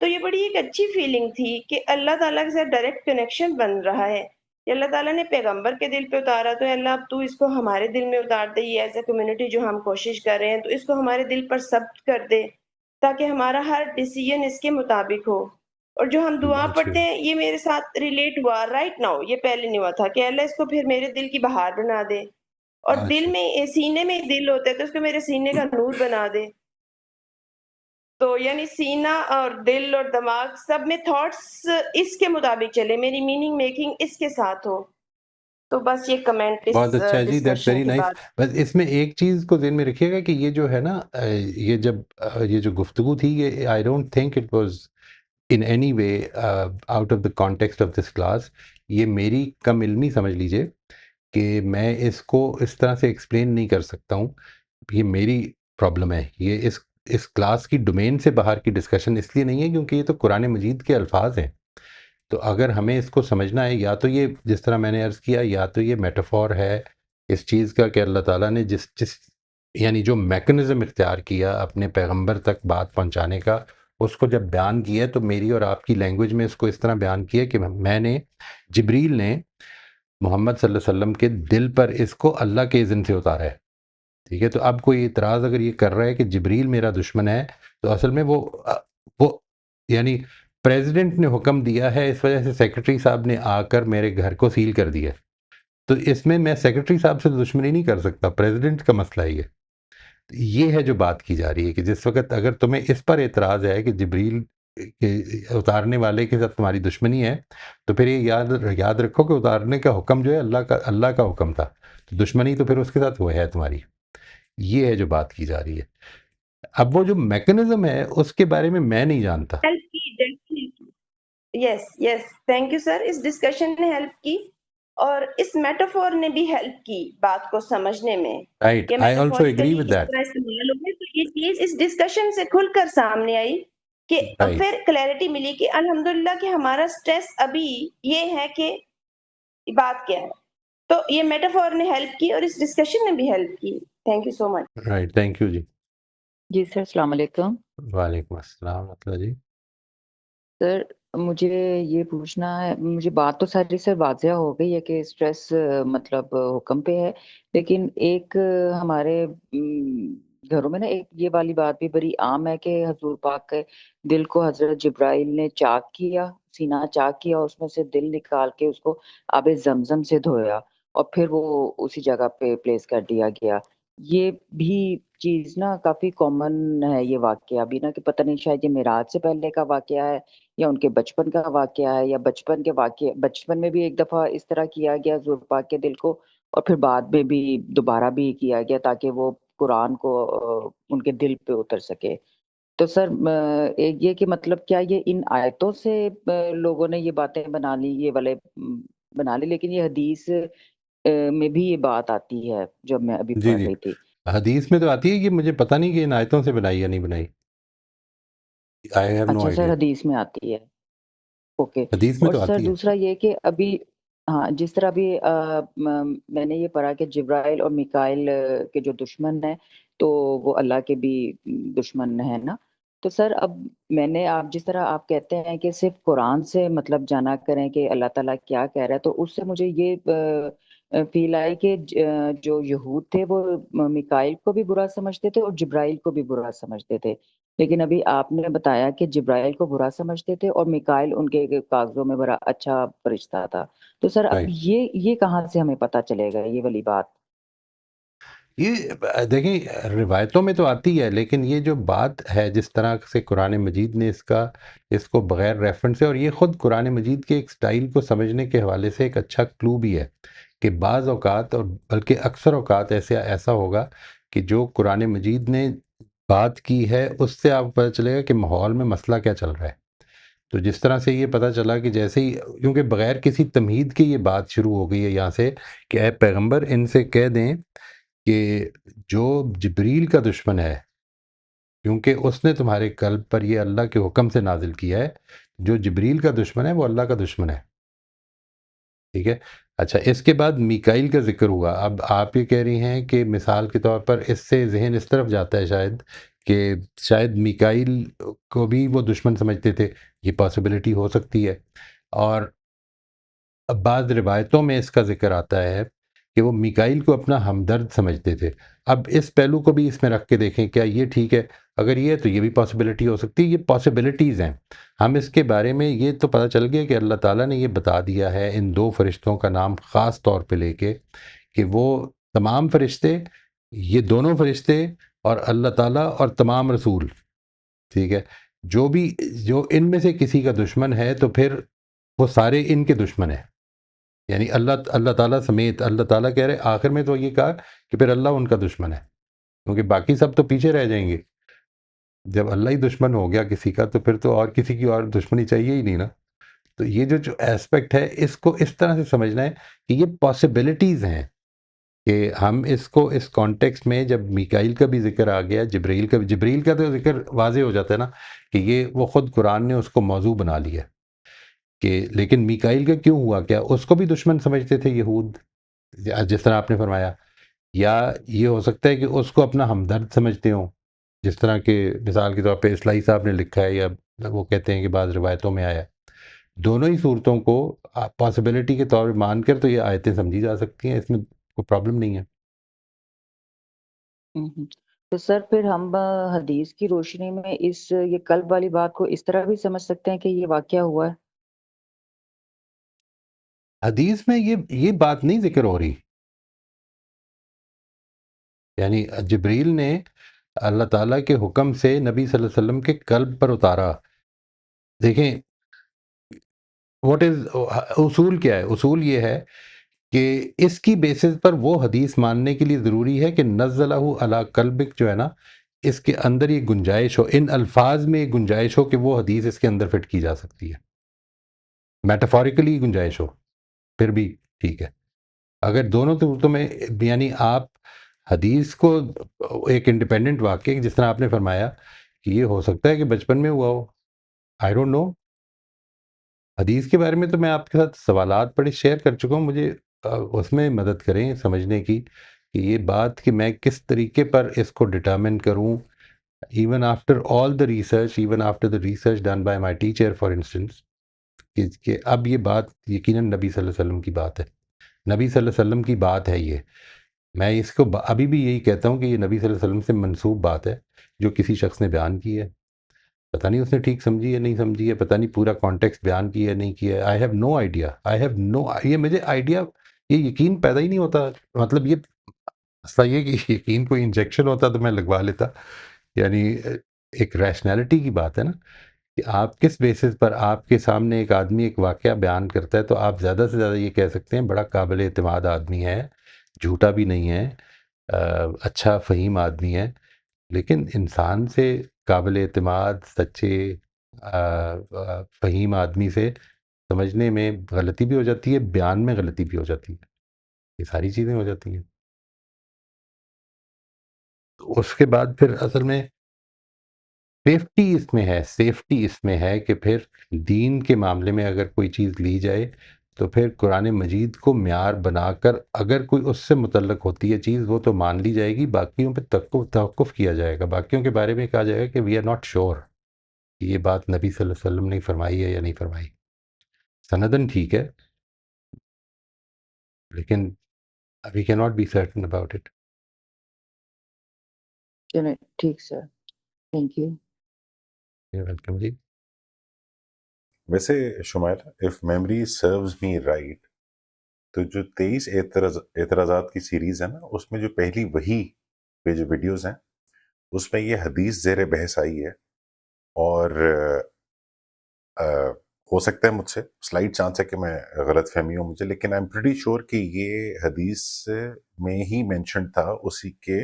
تو یہ بڑی ایک اچھی فیلنگ تھی کہ اللہ تعالیٰ کے ساتھ ڈائریکٹ کنیکشن بن رہا ہے. کہ اللہ تعالیٰ نے پیغمبر کے دل پہ اتارا تو اے اللہ اب تو اس کو ہمارے دل میں اتار دے. یہ ایز اے کمیونٹی جو ہم کوشش کر رہے ہیں تو اس کو ہمارے دل پر ثبت کر دے تاکہ ہمارا ہر ڈیسیژن اس کے مطابق ہو. اور جو ہم دعا بہت پڑھتے شکریہ. ہیں یہ میرے ساتھ ریلیٹ ہوا رائٹ ناؤ، یہ پہلے نہیں ہوا تھا کہ اللہ اس کو پھر میرے دل کی بہار بنا دے. اور دل اچھا میں سینے میں دل ہوتا ہے تو اس کو میرے سینے کا نور بنا دے. تو یعنی سینہ اور دل اور دماغ سب میں تھاٹس اس کے مطابق چلے، میری میننگ میکنگ اس کے ساتھ ہو. تو بس یہ کمنٹ بہت اس اچھا ہے جی، دیٹس ڈسکشن ویری کے نائس. بعد. بس اس میں ایک چیز کو ذہن میں رکھیے گا کہ یہ جو ہے نا یہ جب یہ جو گفتگو تھی یہ I don't think it was in any way out of the context of this class. یہ میری کم علمی سمجھ لیجئے کہ میں اس کو اس طرح سے ایکسپلین نہیں کر سکتا ہوں. یہ میری پرابلم ہے. یہ اس کلاس کی ڈومین سے باہر کی ڈسکشن اس لیے نہیں ہے کیونکہ یہ تو قرآن مجید کے الفاظ ہیں. تو اگر ہمیں اس کو سمجھنا ہے یا تو یہ جس طرح میں نے عرض کیا یا تو یہ میٹافور ہے اس چیز کا کہ اللہ تعالیٰ نے جس یعنی جو میکنزم اختیار کیا اپنے پیغمبر تک بات پہنچانے کا، اس کو جب بیان کیا تو میری اور آپ کی لینگویج میں اس کو اس طرح بیان کیا کہ میں نے جبریل نے محمد صلی اللہ علیہ وسلم کے دل پر اس کو اللہ کے اذن سے اتارا ہے. ٹھیک ہے، تو اب کوئی اعتراض اگر یہ کر رہا ہے کہ جبریل میرا دشمن ہے تو اصل میں وہ یعنی پریزیڈنٹ نے حکم دیا ہے اس وجہ سے سیکرٹری صاحب نے آ کر میرے گھر کو سیل کر دیا. تو اس میں سیکرٹری صاحب سے دشمنی نہیں کر سکتا، پریزیڈنٹ کا مسئلہ ہی ہے. یہ ہے جو بات کی جا رہی ہے کہ جس وقت اگر تمہیں اس پر اعتراض ہے کہ جبریل کے اتارنے والے کے ساتھ تمہاری دشمنی ہے تو پھر یہ یاد رکھو کہ اتارنے کا حکم جو ہے اللہ کا حکم تھا، تو دشمنی تو پھر اس کے ساتھ وہ ہے تمہاری. یہ ہے جو بات کی جا رہی ہے. اب وہ جو میکنزم ہے اس کے بارے میں نہیں جانتا. ہیلپ کی yes yes thank you sir. اس ڈسکشن نے ہیلپ کی اور اس میٹافور نے بھی ہیلپ کی بات کو سمجھنے میں رائٹ، کہ I also agree metaphorically with اس دیٹ. طرح استعمال ہوگی. تو یہ چیز اس ڈسکشن سے کھل کر سامنے آئی کہ رائٹ، پھر کلیئرٹی ملی کہ الحمدللہ کہ ہمارا سٹریس ابھی یہ ہے کہ بات کیا ہے. تو یہ میٹافور نے ہیلپ کی اور اس ڈسکشن نے بھی ہیلپ کی. Thank you so much. Right, thank you جی. جی سر السلام علیکم. وعلیکم السلام ورحمۃ اللہ جی. سر مجھے یہ پوچھنا ہے، مجھے بات تو ساری سر واضح ہو گئی ہے کہ اسٹریس مطلب حکم پہ ہے، لیکن ایک ہمارے گھروں میں نا ایک یہ والی بات بھی بڑی عام ہے کہ حضور پاک کے دل کو حضرت جبرائیل نے چاک کیا، سینہ چاک کیا، اس میں سے دل نکال کے اس کو آب زمزم سے دھویا اور پھر وہ اسی جگہ پہ پلیس کر دیا گیا. یہ بھی چیز نا کافی کامن ہے یہ واقعہ بھی نا، کہ پتہ نہیں شاید یہ معراج سے پہلے کا واقعہ ہے یا ان کے بچپن کا واقعہ ہے، یا بچپن میں بھی ایک دفعہ اس طرح کیا گیا حضور پاک کے دل کو اور پھر بعد میں بھی دوبارہ بھی کیا گیا تاکہ وہ قرآن کو ان کے دل پہ اتر سکے. تو سر ایک یہ کہ مطلب کیا یہ ان آیتوں سے لوگوں نے یہ باتیں بنا لی، یہ والے بنا لی، لیکن یہ حدیث میں بھی یہ بات آتی ہے جو میں ابھی جی پڑھ جی رہی تھی. حدیث میں تو آتی ہے کہ مجھے پتہ نہیں کہ ان آیتوں سے بنائی یا نہیں بنائی. آئی ہیو نو اچھا سر، آئیڈیا. حدیث میں آتی ہے. اوکے. حدیث میں اور تو سر آتی ہے. دوسرا یہ کہ ابھی ہاں جس طرح ابھی میں نے یہ پڑھا کہ جبرائیل اور میکائیل کے جو دشمن ہیں تو وہ اللہ کے بھی دشمن ہیں نا. تو سر اب میں نے آپ جس طرح آپ کہتے ہیں کہ صرف قرآن سے مطلب جانا کریں کہ اللہ تعالیٰ کیا کہہ رہا ہے، تو اس سے مجھے یہ فیل آئی کہ جو یہود تھے وہ میکائیل کو بھی برا سمجھتے تھے اور جبرائیل کو بھی برا سمجھتے تھے، لیکن ابھی آپ نے بتایا کہ جبرائیل کو برا سمجھتے تھے اور میکائیل ان کے کاغذوں میں بڑا اچھا فرشتہ تھا. تو سر اب رائٹ. یہ کہاں سے ہمیں پتہ چلے گا یہ والی بات؟ یہ دیکھیں روایتوں میں تو آتی ہے، لیکن یہ جو بات ہے جس طرح سے قرآن مجید نے اس کو بغیر ریفرنس سے، اور یہ خود قرآن مجید کے ایک سٹائل کو سمجھنے کے حوالے سے ایک اچھا کلو بھی ہے کہ بعض اوقات اور بلکہ اکثر اوقات ایسا ہوگا کہ جو قرآن مجید نے بات کی ہے اس سے آپ کو پتہ چلے گا کہ ماحول میں مسئلہ کیا چل رہا ہے. تو جس طرح سے یہ پتہ چلا کہ جیسے ہی، کیونکہ بغیر کسی تمہید کے یہ بات شروع ہو گئی ہے یہاں سے کہ اے پیغمبر ان سے کہہ دیں کہ جو جبریل کا دشمن ہے، کیونکہ اس نے تمہارے قلب پر یہ اللہ کے حکم سے نازل کیا ہے، جو جبریل کا دشمن ہے وہ اللہ کا دشمن ہے. ٹھیک ہے. اچھا، اس کے بعد میکائیل کا ذکر ہوا. اب آپ یہ کہہ رہی ہیں کہ مثال کے طور پر اس سے ذہن اس طرف جاتا ہے کہ شاید میکائیل کو بھی وہ دشمن سمجھتے تھے. یہ پاسبلٹی ہو سکتی ہے. اور اب بعض روایتوں میں اس کا ذکر آتا ہے کہ وہ میکائیل کو اپنا ہمدرد سمجھتے تھے. اب اس پہلو کو بھی اس میں رکھ کے دیکھیں کیا یہ ٹھیک ہے. اگر یہ ہے تو یہ بھی پاسبلٹی ہو سکتی ہے. یہ پاسبلٹیز ہیں. ہم اس کے بارے میں یہ تو پتہ چل گیا کہ اللہ تعالیٰ نے یہ بتا دیا ہے ان دو فرشتوں کا نام خاص طور پہ لے کے کہ وہ تمام فرشتے، یہ دونوں فرشتے اور اللہ تعالیٰ اور تمام رسول، ٹھیک ہے، جو ان میں سے کسی کا دشمن ہے تو پھر وہ سارے ان کے دشمن ہیں. یعنی اللہ تعالیٰ سمیت اللہ تعالیٰ کہہ رہے آخر میں تو یہ کہا کہ پھر اللہ ان کا دشمن ہے، کیونکہ باقی سب تو پیچھے رہ جائیں گے. جب اللہ ہی دشمن ہو گیا کسی کا تو پھر تو اور کسی کی اور دشمنی چاہیے ہی نہیں نا. تو یہ جو ایسپیکٹ ہے اس کو اس طرح سے سمجھنا ہے کہ یہ پاسبلٹیز ہیں کہ ہم اس کو اس کانٹیکسٹ میں جب میکائیل کا بھی ذکر آ گیا، جبریل کا تو ذکر واضح ہو جاتا ہے نا کہ یہ وہ خود قرآن نے اس کو موضوع بنا لیا کہ لیکن میکائیل کا کیوں ہوا، کیا اس کو بھی دشمن سمجھتے تھے یہود جس طرح آپ نے فرمایا، یا یہ ہو سکتا ہے کہ اس کو اپنا ہمدرد سمجھتے ہوں جس طرح کہ مثال کے طور پہ اصلاحی صاحب نے لکھا ہے یا وہ کہتے ہیں کہ بعض روایتوں میں آیا. دونوں ہی صورتوں کو پاسبلٹی کے طور پہ مان کر تو یہ آیتیں سمجھی جا سکتی ہیں، اس میں کوئی پرابلم نہیں ہے. تو سر پھر ہم حدیث کی روشنی میں یہ قلب والی بات کو اس طرح بھی سمجھ سکتے ہیں کہ یہ واقعہ ہوا ہے؟ حدیث میں یہ بات نہیں ذکر ہو رہی. یعنی جبریل نے اللہ تعالیٰ کے حکم سے نبی صلی اللہ علیہ وسلم کے قلب پر اتارا. دیکھیں اصول کیا ہے؟ اصول یہ ہے کہ اس کی بیسس پر وہ حدیث ماننے کے لیے ضروری ہے کہ نزلہ علی قلبک جو ہے نا، اس کے اندر یہ گنجائش ہو، ان الفاظ میں یہ گنجائش ہو کہ وہ حدیث اس کے اندر فٹ کی جا سکتی ہے. میٹافوریکلی گنجائش ہو پھر بھی ٹھیک ہے. اگر دونوں صورتوں میں یعنی آپ حدیث کو ایک انڈیپینڈنٹ واقعہ جس طرح آپ نے فرمایا کہ یہ ہو سکتا ہے کہ بچپن میں ہوا ہو، آئی ڈونٹ نو. حدیث کے بارے میں تو میں آپ کے ساتھ سوالات بڑے شیئر کر چکا ہوں. مجھے اس میں مدد کریں سمجھنے کی کہ یہ بات کہ میں کس طریقے پر اس کو ڈٹرمن کروں، even after all the research, even after the research done by my teacher for instance, کہ اب یہ بات یقیناً نبی صلی اللہ علیہ وسلم کی بات ہے، نبی صلی اللہ علیہ وسلم کی بات ہے. یہ میں اس کو ابھی بھی یہی کہتا ہوں کہ یہ نبی صلی اللہ علیہ وسلم سے منسوب بات ہے جو کسی شخص نے بیان کی ہے. پتہ نہیں اس نے ٹھیک سمجھی ہے نہیں سمجھی ہے، پتہ نہیں پورا کانٹیکسٹ بیان کیا ہے نہیں کیا ہے. آئی ہیو نو آئیڈیا، یہ مجھے آئیڈیا، یہ یقین پیدا ہی نہیں ہوتا. مطلب یہ مسئلہ یہ کہ یقین کوئی انجیکشن ہوتا تو میں لگوا لیتا. یعنی ایک ریشنالٹی کی بات ہے نا کہ آپ کس بیسس پر آپ کے سامنے ایک آدمی ایک واقعہ بیان کرتا ہے تو آپ زیادہ سے زیادہ یہ کہہ سکتے ہیں بڑا قابل اعتماد آدمی ہے، جھوٹا بھی نہیں ہے، اچھا فہیم آدمی ہے. لیکن انسان سے، قابل اعتماد سچے فہیم آدمی سے سمجھنے میں غلطی بھی ہو جاتی ہے، بیان میں غلطی بھی ہو جاتی ہے، یہ ساری چیزیں ہو جاتی ہیں. تو اس کے بعد پھر اصل میں سیفٹی اس میں ہے کہ پھر دین کے معاملے میں اگر کوئی چیز لی جائے تو پھر قرآن مجید کو معیار بنا کر اگر کوئی اس سے متعلق ہوتی ہے چیز وہ تو مان لی جائے گی، باقیوں پہ توقف کیا جائے گا، باقیوں کے بارے میں کہا جائے گا کہ وی آر ناٹ شیور یہ بات نبی صلی اللہ علیہ وسلم نے فرمائی ہے یا نہیں فرمائی. سندن ٹھیک ہے لیکن we can not be certain about it. چلیں ٹھیک سر، تھینک یو. ویلکم جی. ویسے Shumaila if memory serves me right تو جو 23 اعتراضات کی سیریز ہے نا اس میں جو پہلی وہی پہ جو ویڈیوز ہیں اس میں یہ حدیث زیر بحث آئی ہے، اور ہو سکتا ہے مجھ سے سلائٹ چانس ہے کہ میں غلط فہمی ہوں مجھے، لیکن آئی ایم پریٹی شیور کہ یہ حدیث میں ہی مینشن تھا اسی کے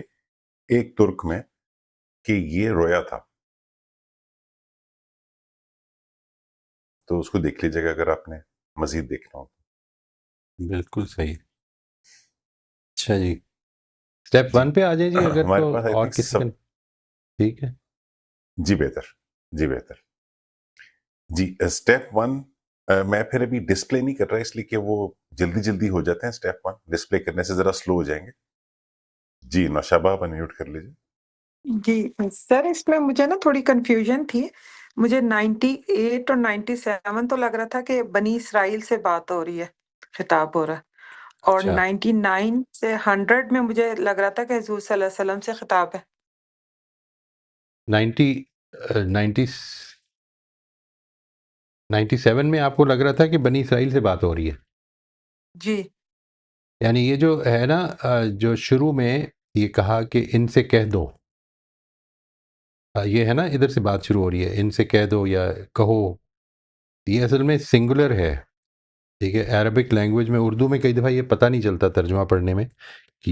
ایک ترک میں کہ یہ رویا تھا. تو اس کو دیکھ لیجیے گا اگر آپ نے مزید دیکھنا ہو. بالکل صحیح. اچھا جی، اسٹیپ جی 1 پہ آ جائیں جی اگر ہمارے تو پاس آئی اور تھنک کسی کا. ٹھیک ہے جی بہتر. جی اسٹیپ 1 میں پھر ابھی ڈسپلے نہیں کر رہا اس لیے کہ وہ جلدی ہو جاتے ہیں. اسٹیپ 1 ڈسپلے کرنے سے ذرا سلو ہو جائیں گے. جی نوشابہ آپ انمیوٹ کر لیجیے. جی سر، اس میں مجھے نا تھوڑی کنفیوژن تھی. مجھے 98 اور 97 تو لگ رہا تھا کہ بنی اسرائیل سے بات ہو رہی ہے، خطاب ہو رہا ہے، اور اچھا 99 سے 100 میں مجھے لگ رہا تھا کہ حضور صلی اللہ علیہ وسلم سے خطاب ہے. 97 میں آپ کو لگ رہا تھا کہ بنی اسرائیل سے بات ہو رہی ہے، جی یعنی یہ جو ہے نا جو شروع میں یہ کہا کہ ان سے کہہ دو، یہ ہے نا ادھر سے بات شروع ہو رہی ہے، ان سے کہہ دو یا کہو، یہ اصل میں سنگولر ہے. ٹھیک ہے، عربک لینگویج میں اردو میں کئی دفعہ یہ پتہ نہیں چلتا ترجمہ پڑھنے میں کہ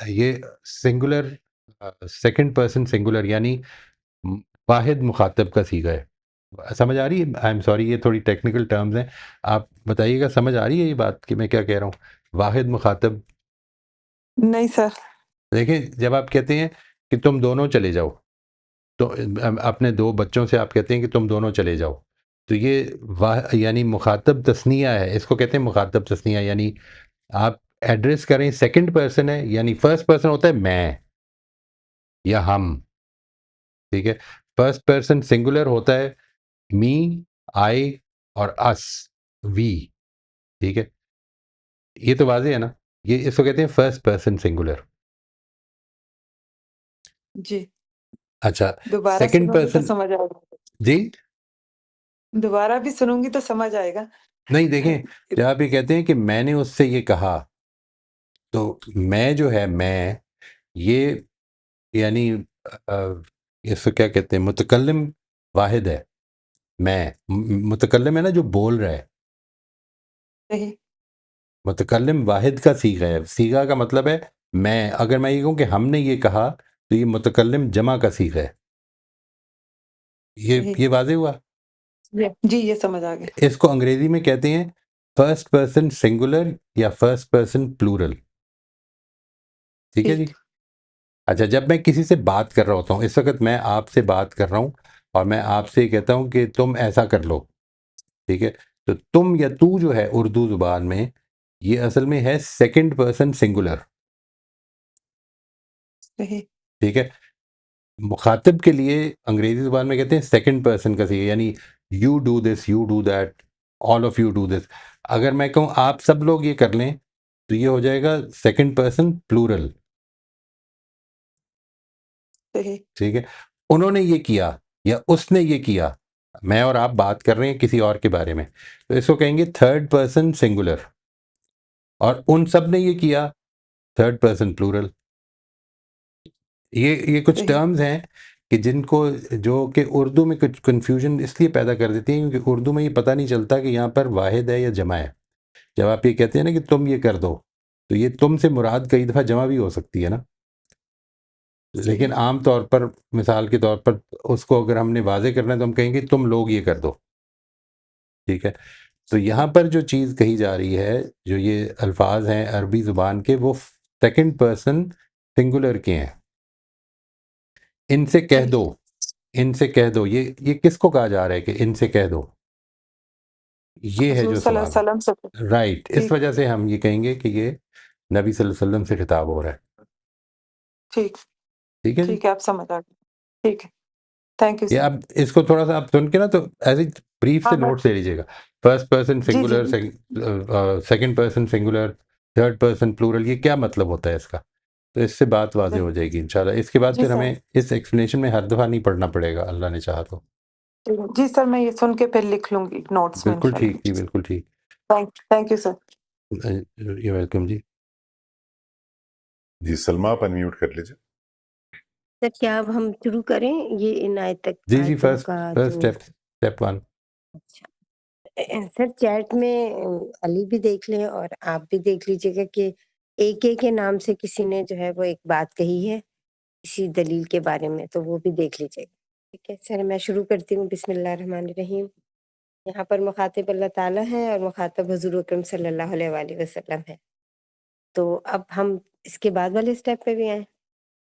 یہ سنگولر سیکنڈ پرسن سنگولر یعنی واحد مخاطب کا صیغہ ہے. سمجھ آ رہی ہے؟ آئی ایم سوری یہ تھوڑی ٹیکنیکل ٹرمز ہیں، آپ بتائیے گا سمجھ آ رہی ہے یہ بات کہ میں کیا کہہ رہا ہوں؟ واحد مخاطب، نہیں سر. دیکھیں جب آپ کہتے ہیں کہ تم دونوں چلے جاؤ، تو اپنے دو بچوں سے آپ کہتے ہیں کہ تم دونوں چلے جاؤ، تو یہ یعنی مخاطب تثنیہ ہے، اس کو کہتے ہیں مخاطب تثنیہ. یعنی آپ ایڈریس کریں سیکنڈ پرسن ہے، یعنی فرسٹ پرسن ہوتا ہے میں یا ہم. ٹھیک ہے، فرسٹ پرسن سنگولر ہوتا ہے می، آئی اور اس، وی. ٹھیک ہے، یہ تو واضح ہے نا، یہ اس کو کہتے ہیں فرسٹ پرسن سنگولر. جی اچھا دوبارہ سیکنڈ سنوں گی تو پرسن، سمجھ آئے گا. جی دوبارہ بھی سنوں گی تو سمجھ آئے گا. نہیں دیکھیں جب آپ یہ کہتے ہیں کہ میں نے اس سے یہ کہا، تو میں جو ہے میں یہ یعنی اس کو کیا کہتے ہیں، متکلم واحد ہے. میں متکلم ہے نا جو بول رہا ہے، صحیح متکلم واحد کا صیغہ ہے. صیغہ کا مطلب ہے میں، اگر میں یہ کہوں کہ ہم نے یہ کہا تو یہ متکلم جمع کا صیغہ ہے. صحیح. یہ واضح ہوا. جی یہ سمجھ آ گیا. اس کو انگریزی میں کہتے ہیں فرسٹ پرسن سنگولر یا فرسٹ پرسن پلورل. ٹھیک ہے جی. ٹھیک اچھا جب میں کسی سے بات کر رہا ہوتا ہوں، اس وقت میں آپ سے بات کر رہا ہوں اور میں آپ سے کہتا ہوں کہ تم ایسا کر لو. ٹھیک ہے، تو تم یا تو جو ہے اردو زبان میں یہ اصل میں ہے سیکنڈ پرسن سنگولر. صحیح ٹھیک ہے، مخاطب کے لیے انگریزی زبان میں کہتے ہیں سیکنڈ پرسن کا صیغہ، یعنی you do this, you do that, all of you do this. اگر میں کہوں آپ سب لوگ یہ کر لیں تو یہ ہو جائے گا سیکنڈ پرسن پلورل. صحیح ٹھیک ہے، انہوں نے یہ کیا یا اس نے یہ کیا، میں اور آپ بات کر رہے ہیں کسی اور کے بارے میں، تو اس کو کہیں گے تھرڈ پرسن سنگولر. اور ان سب نے یہ کیا، تھرڈ پرسن پلورل. یہ کچھ صحیح ٹرمز ہیں کہ جن کو جو کہ اردو میں کچھ کنفیوژن اس لیے پیدا کر دیتی ہیں کیونکہ اردو میں یہ پتہ نہیں چلتا کہ یہاں پر واحد ہے یا جمع ہے. جب آپ یہ کہتے ہیں نا کہ تم یہ کر دو، تو یہ تم سے مراد کئی دفعہ جمع بھی ہو سکتی ہے نا، صحیح لیکن عام طور پر مثال کے طور پر اس کو اگر ہم نے واضح کرنا ہے تو ہم کہیں گے تم لوگ یہ کر دو. ٹھیک ہے، تو یہاں پر جو چیز کہی جا رہی ہے، جو یہ الفاظ ہیں عربی زبان کے، وہ سیکنڈ پرسن سنگولر کے ہیں. ان سے کہہ دو، ان سے کہہ دو، یہ کس کو کہا جا رہا ہے کہ ان سے کہہ دو؟ یہ ہے حضور جو صلی اللہ سوال علیہ وسلم سے ہے. رائٹ، اس ٹھیک وجہ سے ہم یہ کہیں گے کہ یہ نبی صلی اللہ علیہ وسلم سے خطاب ہو رہا ہے. ٹھیک ٹھیک ہے جی. ٹھیک ہے، آپ سمجھ آ گئے. ٹھیک ہے، تھینک یو یہ سر. اب اس کو تھوڑا سا آپ سن کے نا تو ایز اے بریف سے ہاں میں نوٹس لے لیجیے گا. فرسٹ پرسن جی جی singular, second person singular, third person plural, یہ کیا مطلب ہوتا ہے اس کا؟ تو اس سے بات واضح ہو جائے گی انشاءاللہ. اس کے بعد جی پھر سر، ہمیں اس ایکسپلینیشن میں ہر دفعہ نہیں پڑھنا پڑے گا، اللہ نے چاہا تو. جی سر، میں یہ سن کے پھر لکھ لوں گی نوٹس میں بالکل ٹھیک جی، انشاءاللہ. بالکل ٹھیک. Thank you sir. You welcome جی. جی سلمہ آپ انمیوٹ کر لیجیے. سر کیا اب ہم شروع کریں یہ ان جی جی، آیتوں فرسٹ کا فرسٹ جو اسٹیپ 1. اچھا سر چیٹ میں علی بھی دیکھ لیں اور آپ بھی دیکھ لیجیے گا کہ ایک کے نام سے کسی نے جو ہے وہ ایک بات کہی ہے اسی دلیل کے بارے میں، تو وہ بھی دیکھ لیجیے گا. ٹھیک ہے سر، میں شروع کرتی ہوں. بسم اللہ الرحمن الرحیم. یہاں پر مخاطب اللہ تعالیٰ ہے اور مخاطب حضور اکرم صلی اللہ علیہ وآلہ وسلم ہے. تو اب ہم اس کے بعد والے اسٹیپ پہ بھی آئیں.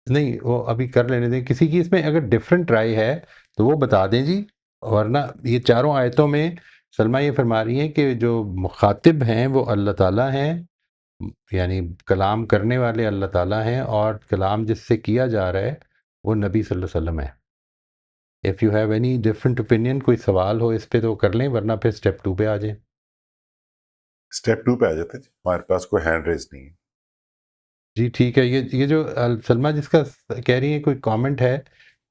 نہیں، وہ ابھی کر لینے دیں. کسی کی اس میں اگر ڈفرینٹ رائے ہے تو وہ بتا دیں جی. ورنہ یہ چاروں آیتوں میں سلمہ یہ فرما رہی ہیں کہ جو مخاطب ہیں وہ اللہ تعالیٰ ہیں، یعنی کلام کرنے والے اللہ تعالیٰ ہیں، اور کلام جس سے کیا جا رہا ہے وہ نبی صلی اللہ علیہ وسلم ہے. If you have any different opinion, کوئی سوال ہو اس پہ تو کر لیں، ورنہ پھر اسٹیپ 2 پہ آ جائیں. اسٹیپ 2 پہ آ جاتے جی. ہمارے پاس کوئی ہینڈ ریز نہیں ہے. جی ٹھیک ہے. یہ جو سلمہ جس کا کہہ رہی ہیں کوئی کامنٹ ہے،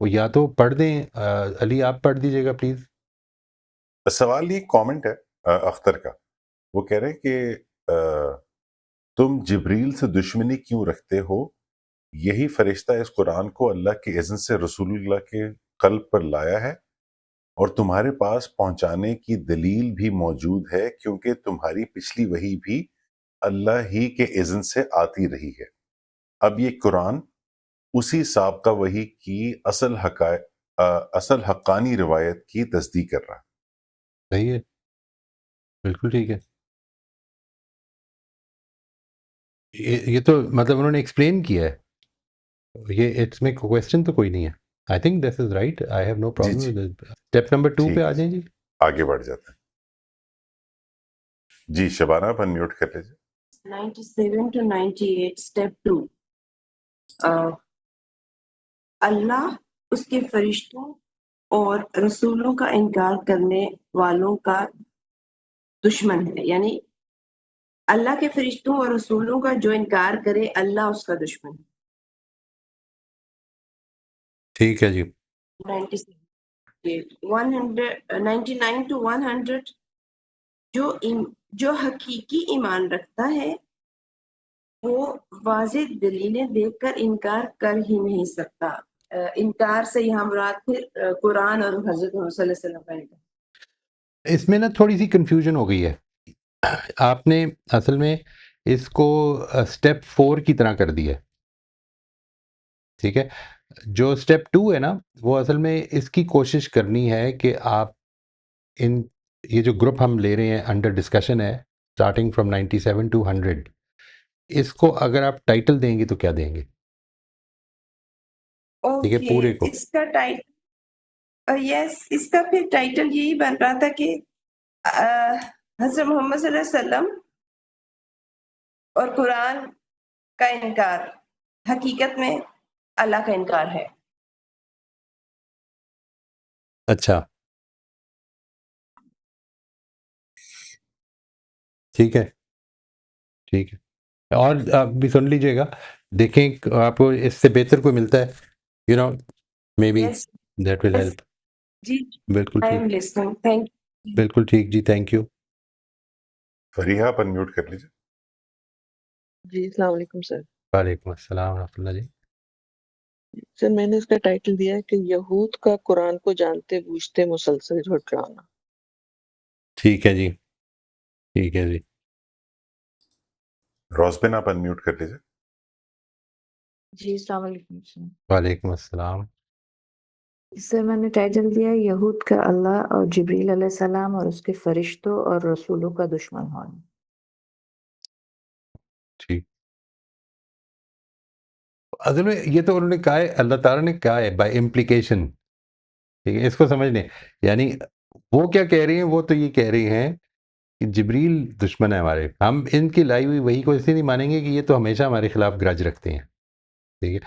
وہ یا تو پڑھ دیں. علی آپ پڑھ دیجیے گا پلیز. سوال یہ کامنٹ ہے اختر کا. وہ کہہ رہے ہیں کہ تم جبریل سے دشمنی کیوں رکھتے ہو؟ یہی فرشتہ اس قرآن کو اللہ کے اذن سے رسول اللہ کے قلب پر لایا ہے اور تمہارے پاس پہنچانے کی دلیل بھی موجود ہے، کیونکہ تمہاری پچھلی وحی بھی اللہ ہی کے اذن سے آتی رہی ہے. اب یہ قرآن اسی سابقہ وحی کی اصل حقانی روایت کی تصدیق کر رہا ہے. صحیح ہے، بالکل ٹھیک ہے. یہ تو مطلب انہوں نے ایکسپلین کیا ہے. یہ اس میں کوشچن تو کوئی نہیں ہے. I think this is right. I have no جی پرابلم جی ود اسٹیپ نمبر 2 پہ ٹھیک آ ہے جی. جائیں جی. آگے بڑھ جاتے ہیں. جی شبانہ آپ انمیوٹ کر لیجیے. 97 to 98 step 2. اللہ اس کے فرشتوں اور رسولوں کا انکار کرنے والوں کا دشمن ہے، یعنی اللہ کے فرشتوں اور رسولوں کا جو انکار کرے اللہ اس کا دشمن ہے. ٹھیک ہے جی. 99 to 100. جو حقیقی ایمان رکھتا ہے وہ واضح دلیلیں دیکھ کر انکار کر ہی نہیں سکتا. انکار سے یہاں مراد پھر قرآن اور حضرت محمد صلی اللہ علیہ وسلم کا انکار. اس میں نا تھوڑی سی کنفیوژن ہو گئی ہے. آپ نے اصل میں اس کو اسٹیپ 4 کی طرح کر دیا ہے. ٹھیک ہے. جو اسٹیپ 2 ہے نا، وہ اصل میں اس کی کوشش کرنی ہے کہ آپ یہ جو گروپ ہم لے رہے ہیں انڈر ڈسکشن ہے اسٹارٹنگ فرام 97 to 100، اس کو اگر آپ ٹائٹل دیں گے تو کیا دیں گے؟ ٹھیک ہے، اوکے، پورے کو. اس کا ٹائٹل اس کا پھر ٹائٹل یہی بن رہا تھا کہ حضرت محمد صلی اللہ علیہ وسلم اور قرآن کا انکار حقیقت میں اللہ کا انکار ہے. اچھا ٹھیک ہے، ٹھیک ہے. اور آپ بھی سن لیجئے گا، دیکھیں آپ کو اس سے بہتر کوئی ملتا ہے، you know may be yes that will yes help. جی، بالکل آئی ٹھیک، ایم لسننگ. Thank you. بالکل ٹھیک جی. Thank you. فریحہ آپ انمیوٹ کر لیجیے. جی السلام علیکم سر. وعلیکم السلام ورحمۃ اللہ جی. سر میں نے اس کا ٹائٹل دیا ہے کہ یہود کا قرآن کو جانتے بوجھتے مسلسل جھٹلانا. ٹھیک ہے جی، ٹھیک ہے جی. روزبن آپ انمیوٹ کر لیجیے. جی السلام علیکم سر. وعلیکم السلام. اس سے میں نے ٹائٹل دیا یہود کا اللہ اور جبریل علیہ السلام اور اس کے فرشتوں اور رسولوں کا دشمن ہونا۔ ٹھیک، اصل میں یہ تو انہوں نے کہا ہے، اللہ تعالیٰ نے کہا ہے بائی امپلیکیشن، ٹھیک ہے، اس کو سمجھ لیں. یعنی وہ کیا کہہ رہی ہیں، وہ تو یہ کہہ رہی ہیں کہ جبریل دشمن ہے ہمارے، ہم ان کی لائی ہوئی وہی کو اس لیے نہیں مانیں گے کہ یہ تو ہمیشہ ہمارے خلاف گرج رکھتے ہیں. ٹھیک ہے،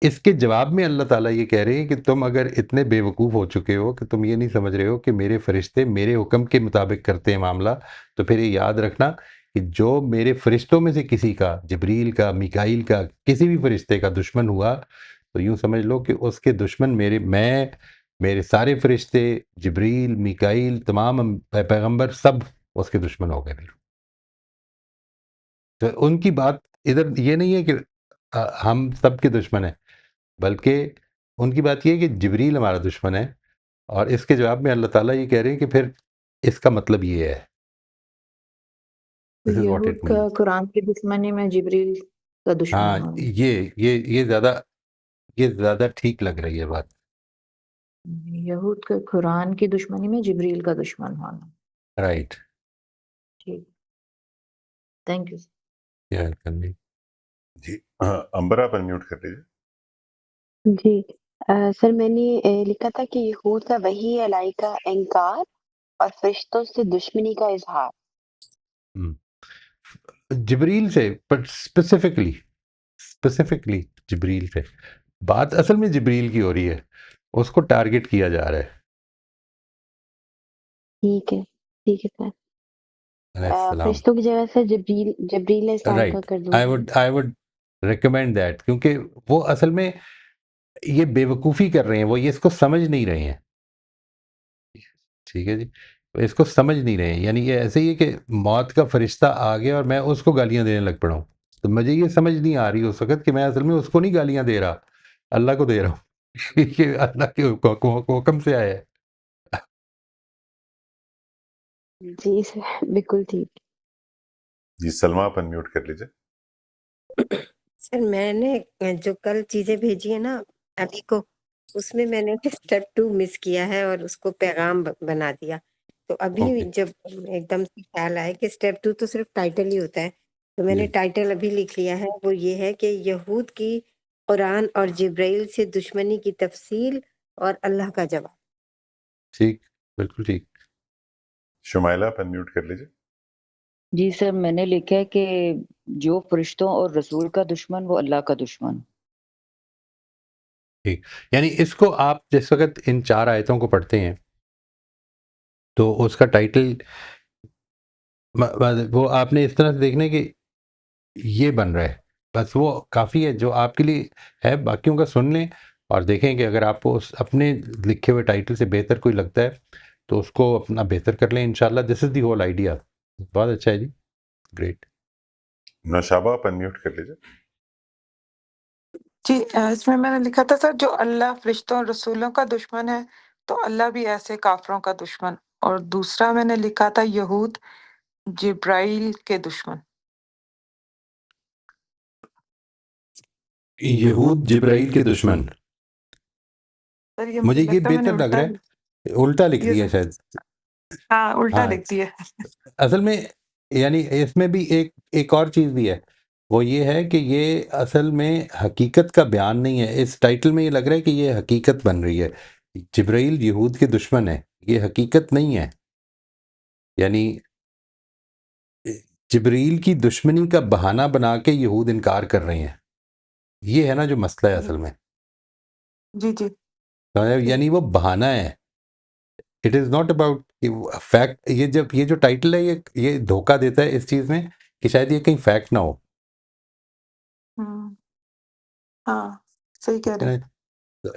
اس کے جواب میں اللہ تعالیٰ یہ کہہ رہے ہیں کہ تم اگر اتنے بے وقوف ہو چکے ہو کہ تم یہ نہیں سمجھ رہے ہو کہ میرے فرشتے میرے حکم کے مطابق کرتے ہیں معاملہ، تو پھر یہ یاد رکھنا کہ جو میرے فرشتوں میں سے کسی کا، جبریل کا، میکائیل کا، کسی بھی فرشتے کا دشمن ہوا، تو یوں سمجھ لو کہ اس کے دشمن میرے سارے فرشتے، جبریل، میکائیل، تمام پیغمبر سب اس کے دشمن ہو گئے. پھر تو ان کی بات ادھر یہ نہیں ہے کہ ہم سب کے دشمن ہیں، بلکہ ان کی بات یہ ہے کہ جبریل ہمارا دشمن ہے، اور اس کے جواب میں اللہ تعالیٰ یہ کہہ رہے ہیں کہ پھر اس کا مطلب یہ ہے. This is what یہود it کا means. قرآن کی دشمنی میں جبریل کا دشمن ہاں، ہونا۔ یہ زیادہ ٹھیک لگ رہی ہے بات. یہود کا قرآن کی دشمنی میں جبریل کا دشمن ہونا۔ رائٹ. ٹھیک، تھینک یو۔ جی امبر آپ انمیوٹ کر لیجیے. جی سر میں نے لکھا تھا کہ یہود کا وحی الہی کا انکار اور فرشتوں سے دشمنی کا اظہار۔ جبریل سے، بٹ اسپیسیفکلی جبریل سے بات اصل میں جبریل کی ہو رہی ہے، اس کو ٹارگٹ کیا جا رہا ہے. ٹھیک ہے سر، علیہ السلام. فرشتوں کی جگہ سے جبریل علیہ السلام کا رائٹ، کر دوں گی۔ آئی وڈ ریکمینڈ دیٹ، کیونکہ وہ اصل میں یہ بے وقوفی کر رہے ہیں، وہ یہ اس کو سمجھ نہیں رہے ہیں. ٹھیک ہے جی، اس کو سمجھ نہیں رہے ہیں. یعنی یہ ایسے ہی ہے کہ موت کا فرشتہ آ گیا اور میں اس کو گالیاں دینے لگ پڑا ہوں، تو مجھے یہ سمجھ نہیں آ رہی اس وقت کہ میں اصل میں اس کو نہیں گالیاں دے رہا، اللہ کو دے رہا ہوں. یہ اللہ کے حکم سے آیا ہے. جی سر بالکل ٹھیک۔ جی سلمہ آپ انمیوٹ کر لیجیے. سر میں نے جو کل چیزیں بھیجی ہیں نا ابھی کو، اس میں میں نے اسٹیپ 2 مس کیا ہے اور اس کو پیغام بنا دیا. تو ابھی اوکے جب ایک دم سے خیال آیا کہ اسٹیپ 2 تو صرف ٹائٹل ہی ہوتا ہے، تو میں نے جی ٹائٹل ابھی لکھ لیا ہے. وہ یہ ہے کہ یہود کی قرآن اور جبرائیل سے دشمنی کی تفصیل اور اللہ کا جواب. ٹھیک، بالکل ٹھیک. شمائلہ آپ انمیوٹ کر لیجیے. جی سر میں نے لکھا ہے کہ جو فرشتوں اور رسول کا دشمن وہ اللہ کا دشمن. ٹھیک، یعنی اس کو آپ جس وقت ان 4 آیتوں کو پڑھتے ہیں تو اس کا ٹائٹل وہ آپ نے اس طرح سے دیکھنا ہے کہ یہ بن رہا ہے، بس وہ کافی ہے جو آپ کے لیے ہے. باقیوں کا سن لیں اور دیکھیں کہ اگر آپ کو اس اپنے لکھے ہوئے ٹائٹل سے بہتر کوئی لگتا ہے تو اس کو اپنا بہتر کر لیں انشاءاللہ. دس از دی ہول آئیڈیا. بہت اچھا ہے جی، گریٹ. نوشابہ آپ انمیوٹ کر لیجیے. جی اس میں نے لکھا تھا سر، جو اللہ فرشتوں اور رسولوں کا دشمن ہے تو اللہ بھی ایسے کافروں کا دشمن. اور دوسرا میں نے لکھا تھا یہود جبرائیل کے دشمن. یہود جبرائیل کے دشمن، سر یہ مجھے مجھے یہ لگتا ہے میں نے بہتر لگ رہا ہے، الٹا لکھ یہ دیا سر شاید. ہاں الٹا ہاں، لکھ دیا. اصل میں یعنی اس میں بھی ایک اور چیز بھی ہے، وہ یہ ہے کہ یہ اصل میں حقیقت کا بیان نہیں ہے. اس ٹائٹل میں یہ لگ رہا ہے کہ یہ حقیقت بن رہی ہے. جبرائیل یہود کے دشمن ہے، یہ حقیقت نہیں ہے. یعنی جبریل کی دشمنی کا بہانہ بنا کے یہود انکار کر رہے ہیں. یہ ہے نا جو مسئلہ ہے اصل میں. جی جی یعنی وہ بہانہ ہے، it is not about fact. یہ جو ٹائٹل ہے یہ دھوکہ دیتا ہے اس چیز میں کہ شاید یہ کہیں فیکٹ نہ ہو. ہوں، ہاں صحیح کہہ ٹھیک رہے ہے ہیں. نا؟ تو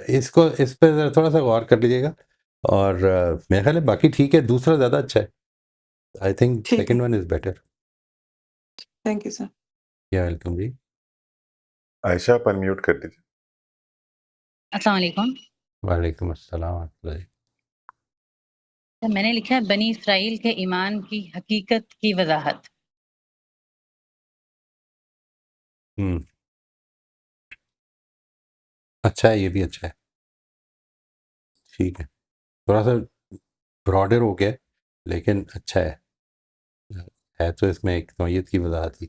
اس پہ ذرا تھوڑا سا غور کر لیجیے گا. اور میرا خیال ہے باقی ٹھیک ہے، دوسرا زیادہ اچھا ہے. آئی تھنک ٹھیک ہے، second one is better. Thank you سر. یا ویلکم جی. عائشہ آپ انمیوٹ کر لیجیے. السلام علیکم. وعلیکم السلام ورحمۃ اللہ. میں نے لکھا ہے بنی اسرائیل کے ایمان کی حقیقت کی وضاحت. اچھا ہے، یہ بھی اچھا ہے. ٹھیک ہے، تھوڑا سا براڈر ہو گیا لیکن اچھا ہے تو اس میں ایک نوعیت کی وضاحت ہی.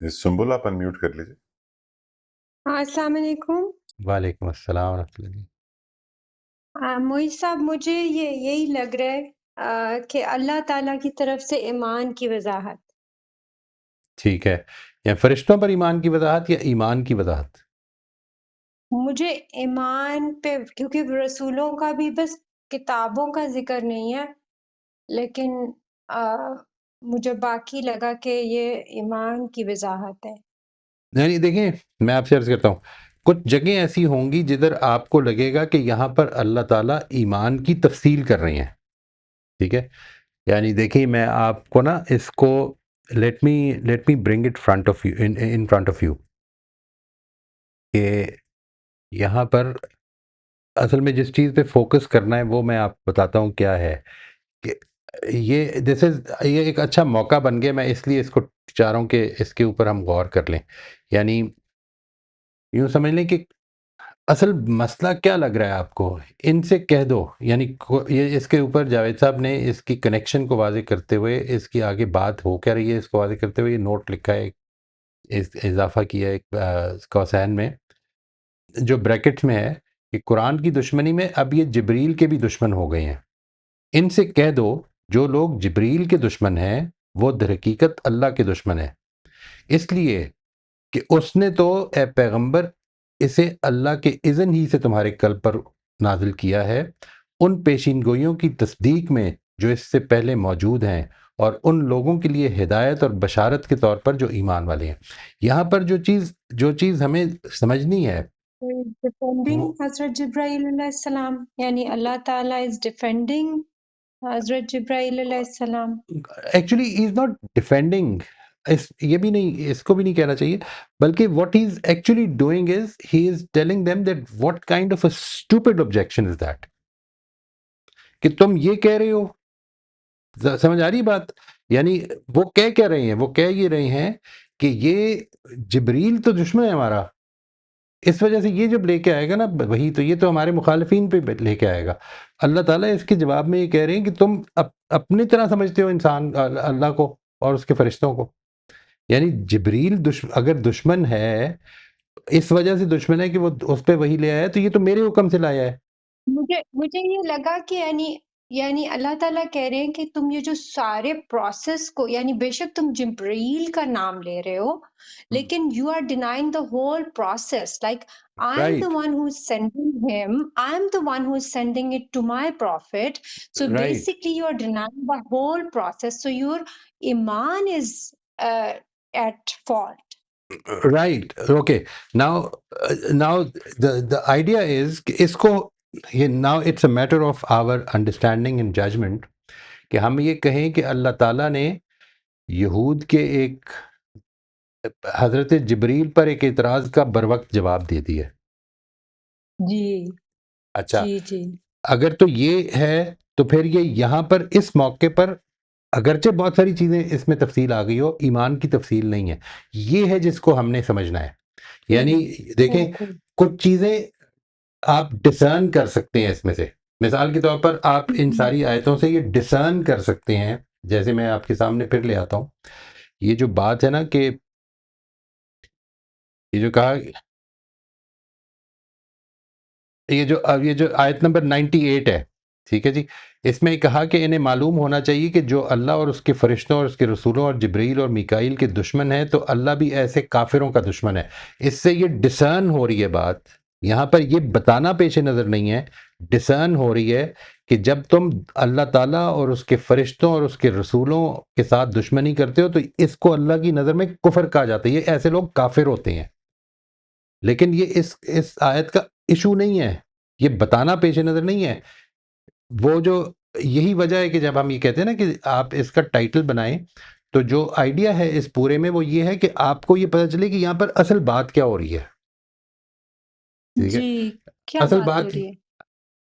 سنبل آپ انمیوٹ کر لیجیے. ہاں السلام علیکم. وعلیکم السلام ورحمۃ اللہ. معید صاحب مجھے یہی لگ رہا ہے کہ اللہ تعالیٰ کی طرف سے ایمان کی وضاحت. ٹھیک ہے، یا فرشتوں پر ایمان کی وضاحت یا ایمان کی وضاحت؟ مجھے ایمان پہ، کیونکہ رسولوں کا بھی بس کتابوں کا ذکر نہیں ہے، لیکن مجھے باقی لگا کہ یہ ایمان کی وضاحت ہے. نہیں دیکھیں، میں آپ سے عرض کرتا ہوں، کچھ جگہیں ایسی ہوں گی جدھر آپ کو لگے گا کہ یہاں پر اللہ تعالیٰ ایمان کی تفصیل کر رہے ہیں. ٹھیک ہے، یعنی دیکھیں میں آپ کو نا اس کو let me bring it front of you in front of you, کہ یہاں پر اصل میں جس چیز پہ فوکس کرنا ہے وہ میں آپ بتاتا ہوں کیا ہے. کہ یہ یہ ایک اچھا موقع بن گیا، میں اس لیے اس کو چاہ رہا ہوں کہ اس کے اوپر ہم غور کر لیں. یعنی یوں سمجھ لیں کہ اصل مسئلہ کیا لگ رہا ہے آپ کو، ان سے کہہ دو. یعنی یہ اس کے اوپر جاوید صاحب نے اس کی کنیکشن کو واضح کرتے ہوئے، اس کی آگے بات ہو کیا رہی ہے اس کو واضح کرتے ہوئے یہ نوٹ لکھا ہے، اضافہ کیا ہے ایک کوسین میں جو بریکٹس میں ہے، کہ قرآن کی دشمنی میں اب یہ جبریل کے بھی دشمن ہو گئے ہیں. ان سے کہہ دو جو لوگ جبریل کے دشمن ہیں وہ در حقیقت اللہ کے دشمن ہیں، اس لیے کہ اس نے تو اے پیغمبر اسے اللہ کے اذن ہی سے تمہارے قلب پر نازل کیا ہے، ان پیشین گوئیوں کی تصدیق میں جو اس سے پہلے موجود ہیں، اور ان لوگوں کے لیے ہدایت اور بشارت کے طور پر جو ایمان والے ہیں. یہاں پر جو چیز ہمیں سمجھنی ہے ڈیفینڈنگ حضرت جبرائیل علیہ السلام، یعنی اللہ تعالیٰ از ڈیفینڈنگ حضرت جبرائیل علیہ السلام. Actually he is not defending, یہ بھی نہیں، اس کو بھی نہیں کہنا چاہیے، بلکہ what he is actually doing is he is telling them that what kind of a stupid objection is that, کہ تم یہ کہہ رہے ہو. سمجھ آ رہی بات؟ یعنی وہ کہہ رہے ہیں، وہ کہہ یہ رہے ہیں کہ یہ جبریل تو دشمن ہے ہمارا، اس وجہ سے یہ جب لے کے آئے گا نا وہی، تو یہ تو ہمارے مخالفین پہ لے کے آئے گا. اللہ تعالیٰ اس کے جواب میں یہ کہہ رہے ہیں کہ تم اپنی طرح سمجھتے ہو انسان اللہ کو اور اس کے فرشتوں کو. یعنی جبریل اگر دشمن ہے، اس وجہ سے دشمن ہے کہ وہ اس پہ وہی لے آیا ہے، تو یہ تو میرے حکم سے لایا ہے. مجھے یہ لگا کہ یعنی اللہ تعالیٰ کہہ رہے ہیں کہ تم یہ جو سارے پروسیس کو، یعنی بے شک تم جبرائیل کا نام لے رہے ہو، لیکن you are denying the whole process. Like I am the right one who is sending him. I am the one who is sending it to my prophet. So right basically you are denying the whole process. So your iman is at fault. Right okay. Now the idea is کہ اس کو یہ now it's a matter of our understanding and judgement, کہ ہم یہ کہیں کہ اللہ تعالیٰ نے یہود کے ایک حضرت جبریل پر ایک اعتراض کا بروقت جواب دے دیا. جی اچھا، جی جی اگر تو یہ ہے تو پھر یہ یہاں پر اس موقع پر اگرچہ بہت ساری چیزیں اس میں تفصیل آ گئی ہو، ایمان کی تفصیل نہیں ہے. یہ ہے جس کو ہم نے سمجھنا ہے. یعنی دیکھیں کچھ چیزیں آپ ڈسرن کر سکتے ہیں اس میں سے، مثال کے طور پر آپ ان ساری آیتوں سے یہ ڈسرن کر سکتے ہیں. جیسے میں آپ کے سامنے پھر لے آتا ہوں، یہ جو بات ہے نا کہ یہ جو کہا، یہ جو آیت نمبر 98 ہے، ٹھیک ہے جی، اس میں کہا کہ انہیں معلوم ہونا چاہیے کہ جو اللہ اور اس کے فرشتوں اور اس کے رسولوں اور جبریل اور میکائیل کے دشمن ہیں تو اللہ بھی ایسے کافروں کا دشمن ہے. اس سے یہ ڈسرن ہو رہی ہے بات، یہاں پر یہ بتانا پیش نظر نہیں ہے، ڈسرن ہو رہی ہے کہ جب تم اللہ تعالیٰ اور اس کے فرشتوں اور اس کے رسولوں کے ساتھ دشمنی کرتے ہو تو اس کو اللہ کی نظر میں کفر کہا جاتا ہے. یہ ایسے لوگ کافر ہوتے ہیں، لیکن یہ اس آیت کا ایشو نہیں ہے، یہ بتانا پیش نظر نہیں ہے. وہ جو یہی وجہ ہے کہ جب ہم یہ کہتے ہیں نا کہ آپ اس کا ٹائٹل بنائیں، تو جو آئیڈیا ہے اس پورے میں وہ یہ ہے کہ آپ کو یہ پتہ چلے کہ یہاں پر اصل بات کیا ہو رہی ہے. ٹھیک ہے، جی کیا اصل بات ہو رہی ہے؟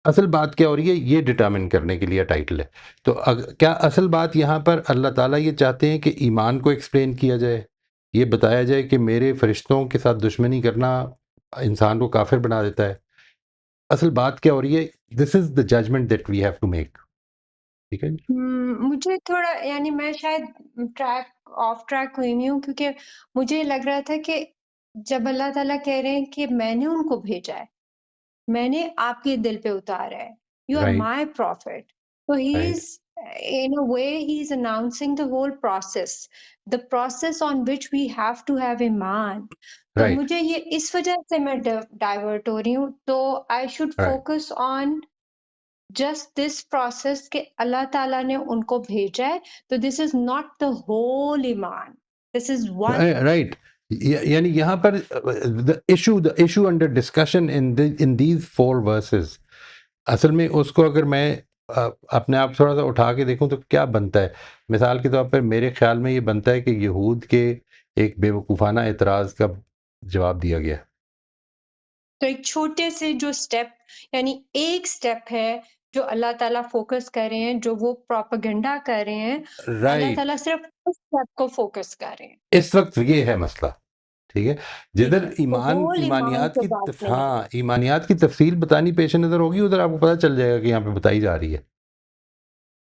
اصل بات کیا ہو رہی ہے یہ ڈٹرمن کرنے کے لیے ٹائٹل ہے. تو کیا اصل بات یہاں پر اللہ تعالیٰ یہ چاہتے ہیں کہ ایمان کو ایکسپلین کیا جائے، یہ بتایا جائے کہ میرے فرشتوں کے ساتھ دشمنی کرنا انسان کو کافر بنا دیتا ہے، اصل بات کیا ہو رہی ہے, this is the judgment that we have to make. ٹھیک ہے جی, مجھے تھوڑا یعنی میں شاید آف ٹریک ہوئی نہیں ہوں کیونکہ مجھے لگ رہا تھا کہ جب اللہ تعالیٰ کہہ رہے ہیں کہ میں نے ان کو بھیجا ہے, میں نے آپ کے دل پہ اتارا ہے, you are right my prophet. تو ہی right is in a way he is announcing the whole process on which we have to have ایمان. تو رائٹ مجھے یہ اس وجہ سے میں ڈائیورٹ ہو رہی ہوں, تو I should write focus on just this process کہ اللہ تعالیٰ نے ان کو بھیجا ہے, تو دس از ناٹ دا ہول ایمان, دس از ون. رائٹ. یعنی یہاں پر issue under discussion in these 4 verses, اصل میں اس کو اگر میں اپنے آپ تھوڑا سا اٹھا کے دیکھوں تو کیا بنتا ہے. مثال کے طور پر میرے خیال میں یہ بنتا ہے کہ یہود کے ایک بے وقوفانہ اعتراض کا جواب دیا گیا. تو ایک چھوٹے سے جو سٹیپ, یعنی ایک سٹیپ ہے جو اللہ تعالیٰ فوکس کر رہے ہیں, جو وہ پروپیگنڈا کر رہے ہیں, اللہ تعالیٰ رائٹ, صرف اس سٹیپ کو فوکس کر رہے ہیں. اس وقت یہ ہے مسئلہ. ٹھیک ہے, ٹھیک جدھر ہے, تو ہول ایمان ایمانیات سے کی بات نہیں ہے. ایمانیات کی تفصیل بتانی پیش نظر ہوگی, ادھر آپ کو پتہ چل جائے گا کہ یہاں پہ بتائی جا رہی ہے.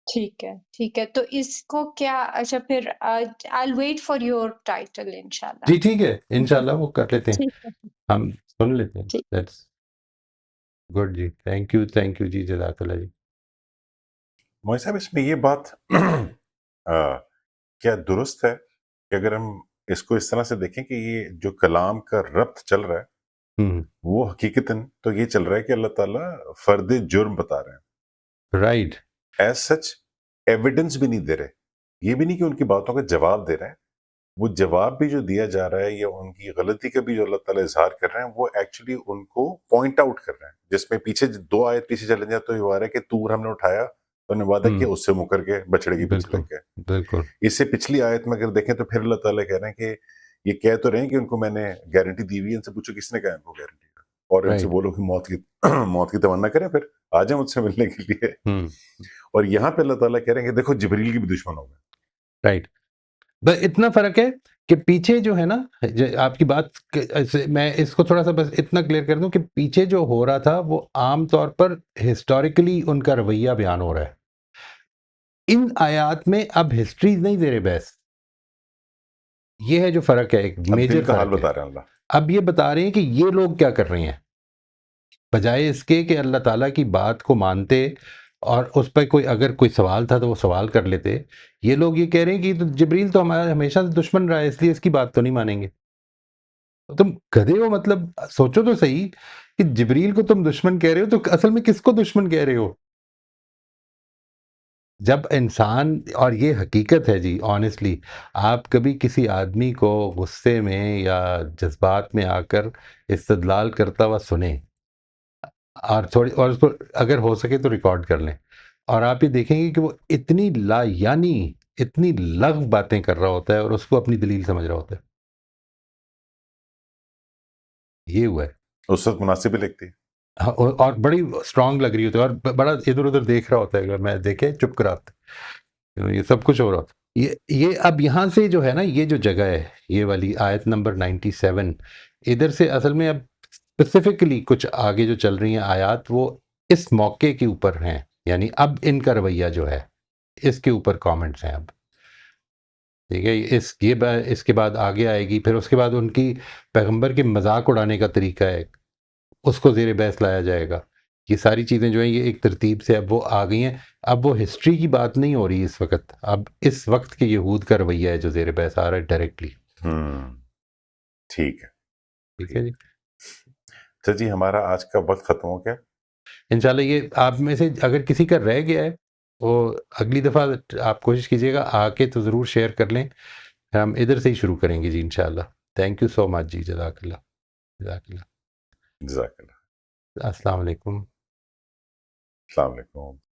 ٹھیک ہے, ٹھیک ہے, تو اس کو کیا, اچھا پھر I'll wait for your title انشاءاللہ. جی ٹھیک ہے, انشاءاللہ وہ کر لیتے ہیں, ٹھیک ہے, ہم سن لیتے ہیں. ٹھیک. دیٹس گڈ جی, تھینک یو جی, جزاک اللہ جی. موئی صاحب اس میں یہ بات کیا درست ہے کہ اگر ہم اس کو اس طرح سے دیکھیں کہ یہ جو کلام کا ربط چل رہا ہے وہ حقیقتاً تو یہ چل رہا ہے کہ اللہ تعالیٰ فرد جرم بتا رہے ہیں, رائٹ, ایز سچ ایویڈنس بھی نہیں دے رہے, یہ بھی نہیں کہ ان کی باتوں کا جواب دے رہے ہیں. وہ جواب بھی جو دیا جا رہا ہے یا ان کی غلطی کا بھی جو اللہ تعالیٰ اظہار کر رہے ہیں, وہ ایکچولی ان کو پوائنٹ آؤٹ کر رہے ہیں. جس میں پیچھے 2 آیت پیچھے چلے جائیں تو یہ آ رہا ہے کہ تور ہم نے اٹھایا تو نے وعدہ کیا اس سے مکر کے بچڑے کے پیچھے لگ گئے. بالکل. اس سے پچھلی آیت میں اگر دیکھیں تو پھر اللہ تعالیٰ کہہ رہے ہیں کہ یہ کہہ تو رہے ہیں کہ ان کو میں نے گارنٹی دی ہوئی ہے, ان سے پوچھو کس نے کہا ان کو گارنٹی, اور ان سے بولو کہ موت کی تمنا کریں, پھر آ جائیں مجھ سے ملنے کے لیے. اور یہاں پہ اللہ تعالیٰ کہہ رہے ہیں کہ دیکھو جبریل کی بھی دشمن ہو گئے. رائٹ, بس اتنا فرق ہے کہ پیچھے جو ہے نا, آپ کی بات میں اس کو تھوڑا سا بس اتنا کلیئر کر دوں کہ پیچھے جو ہو رہا تھا وہ عام طور پر ہسٹوریکلی ان کا رویہ بیان ہو رہا ہے. ان آیات میں اب ہسٹری نہیں دے رہے بحث, یہ ہے جو فرق ہے, ایک میجر کا حال فرق بتا ہے. رہے ہیں اللہ. اب یہ بتا رہے ہیں کہ یہ لوگ کیا کر رہے ہیں, بجائے اس کے کہ اللہ تعالیٰ کی بات کو مانتے اور اس پہ اگر کوئی سوال تھا تو وہ سوال کر لیتے, یہ لوگ یہ کہہ رہے ہیں کہ جبریل تو ہمارا ہمیشہ سے دشمن رہا ہے, اس لیے اس کی بات تو نہیں مانیں گے. تم گدھے ہو, مطلب سوچو تو صحیح کہ جبریل کو تم دشمن کہہ رہے ہو تو اصل میں کس کو دشمن کہہ رہے ہو؟ جب انسان, اور یہ حقیقت ہے جی آنیسٹلی, آپ کبھی کسی آدمی کو غصے میں یا جذبات میں آ کر استدلال کرتا ہوا سنیں اور اس کو اگر ہو سکے تو ریکارڈ کر لیں, اور آپ یہ دیکھیں گے کہ وہ اتنی اتنی لغو باتیں کر رہا ہوتا ہے اور اس کو اپنی دلیل سمجھ رہا ہوتا ہے. یہ ہوا ہے, اس وقت مناسب بھی لگتی ہے, اور بڑی اسٹرانگ لگ رہی ہوتی ہے, اور بڑا ادھر ادھر دیکھ رہا ہوتا ہے, اگر میں دیکھے چپ کراتا, یہ سب کچھ ہو رہا ہوتا ہے. یہ اب یہاں سے جو ہے نا, یہ جو جگہ ہے, یہ والی آیت نمبر 97, ادھر سے اصل میں اب اسپیسیفکلی کچھ آگے جو چل رہی ہیں آیات وہ اس موقع کے اوپر ہیں, یعنی اب ان کا رویہ جو ہے اس کے اوپر کامنٹس ہیں اب. ٹھیک ہے, اس کے بعد آگے آئے گی, پھر اس کے بعد ان کی پیغمبر کے مذاق اڑانے کا طریقہ ہے, اس کو زیر بحث لایا جائے گا. یہ ساری چیزیں جو ہیں یہ ایک ترتیب سے اب وہ آ گئی ہیں. اب وہ ہسٹری کی بات نہیں ہو رہی اس وقت, اب اس وقت کے یہود کا رویہ ہے جو زیر بحث آ رہا ہے ڈائریکٹلی. ٹھیک ہے, ٹھیک ہے جی. تو جی ہمارا آج کا وقت ختم ہو گیا. انشاءاللہ یہ آپ میں سے اگر کسی کا رہ گیا ہے وہ اگلی دفعہ آپ کوشش کیجیے گا آ کے تو ضرور شیئر کر لیں, ہم ادھر سے ہی شروع کریں گے جی انشاءاللہ. تھینک یو سو مچ جی, جزاک اللہ. جزاک اللہ. جزاک اللہ. السلام علیکم. السلام علیکم.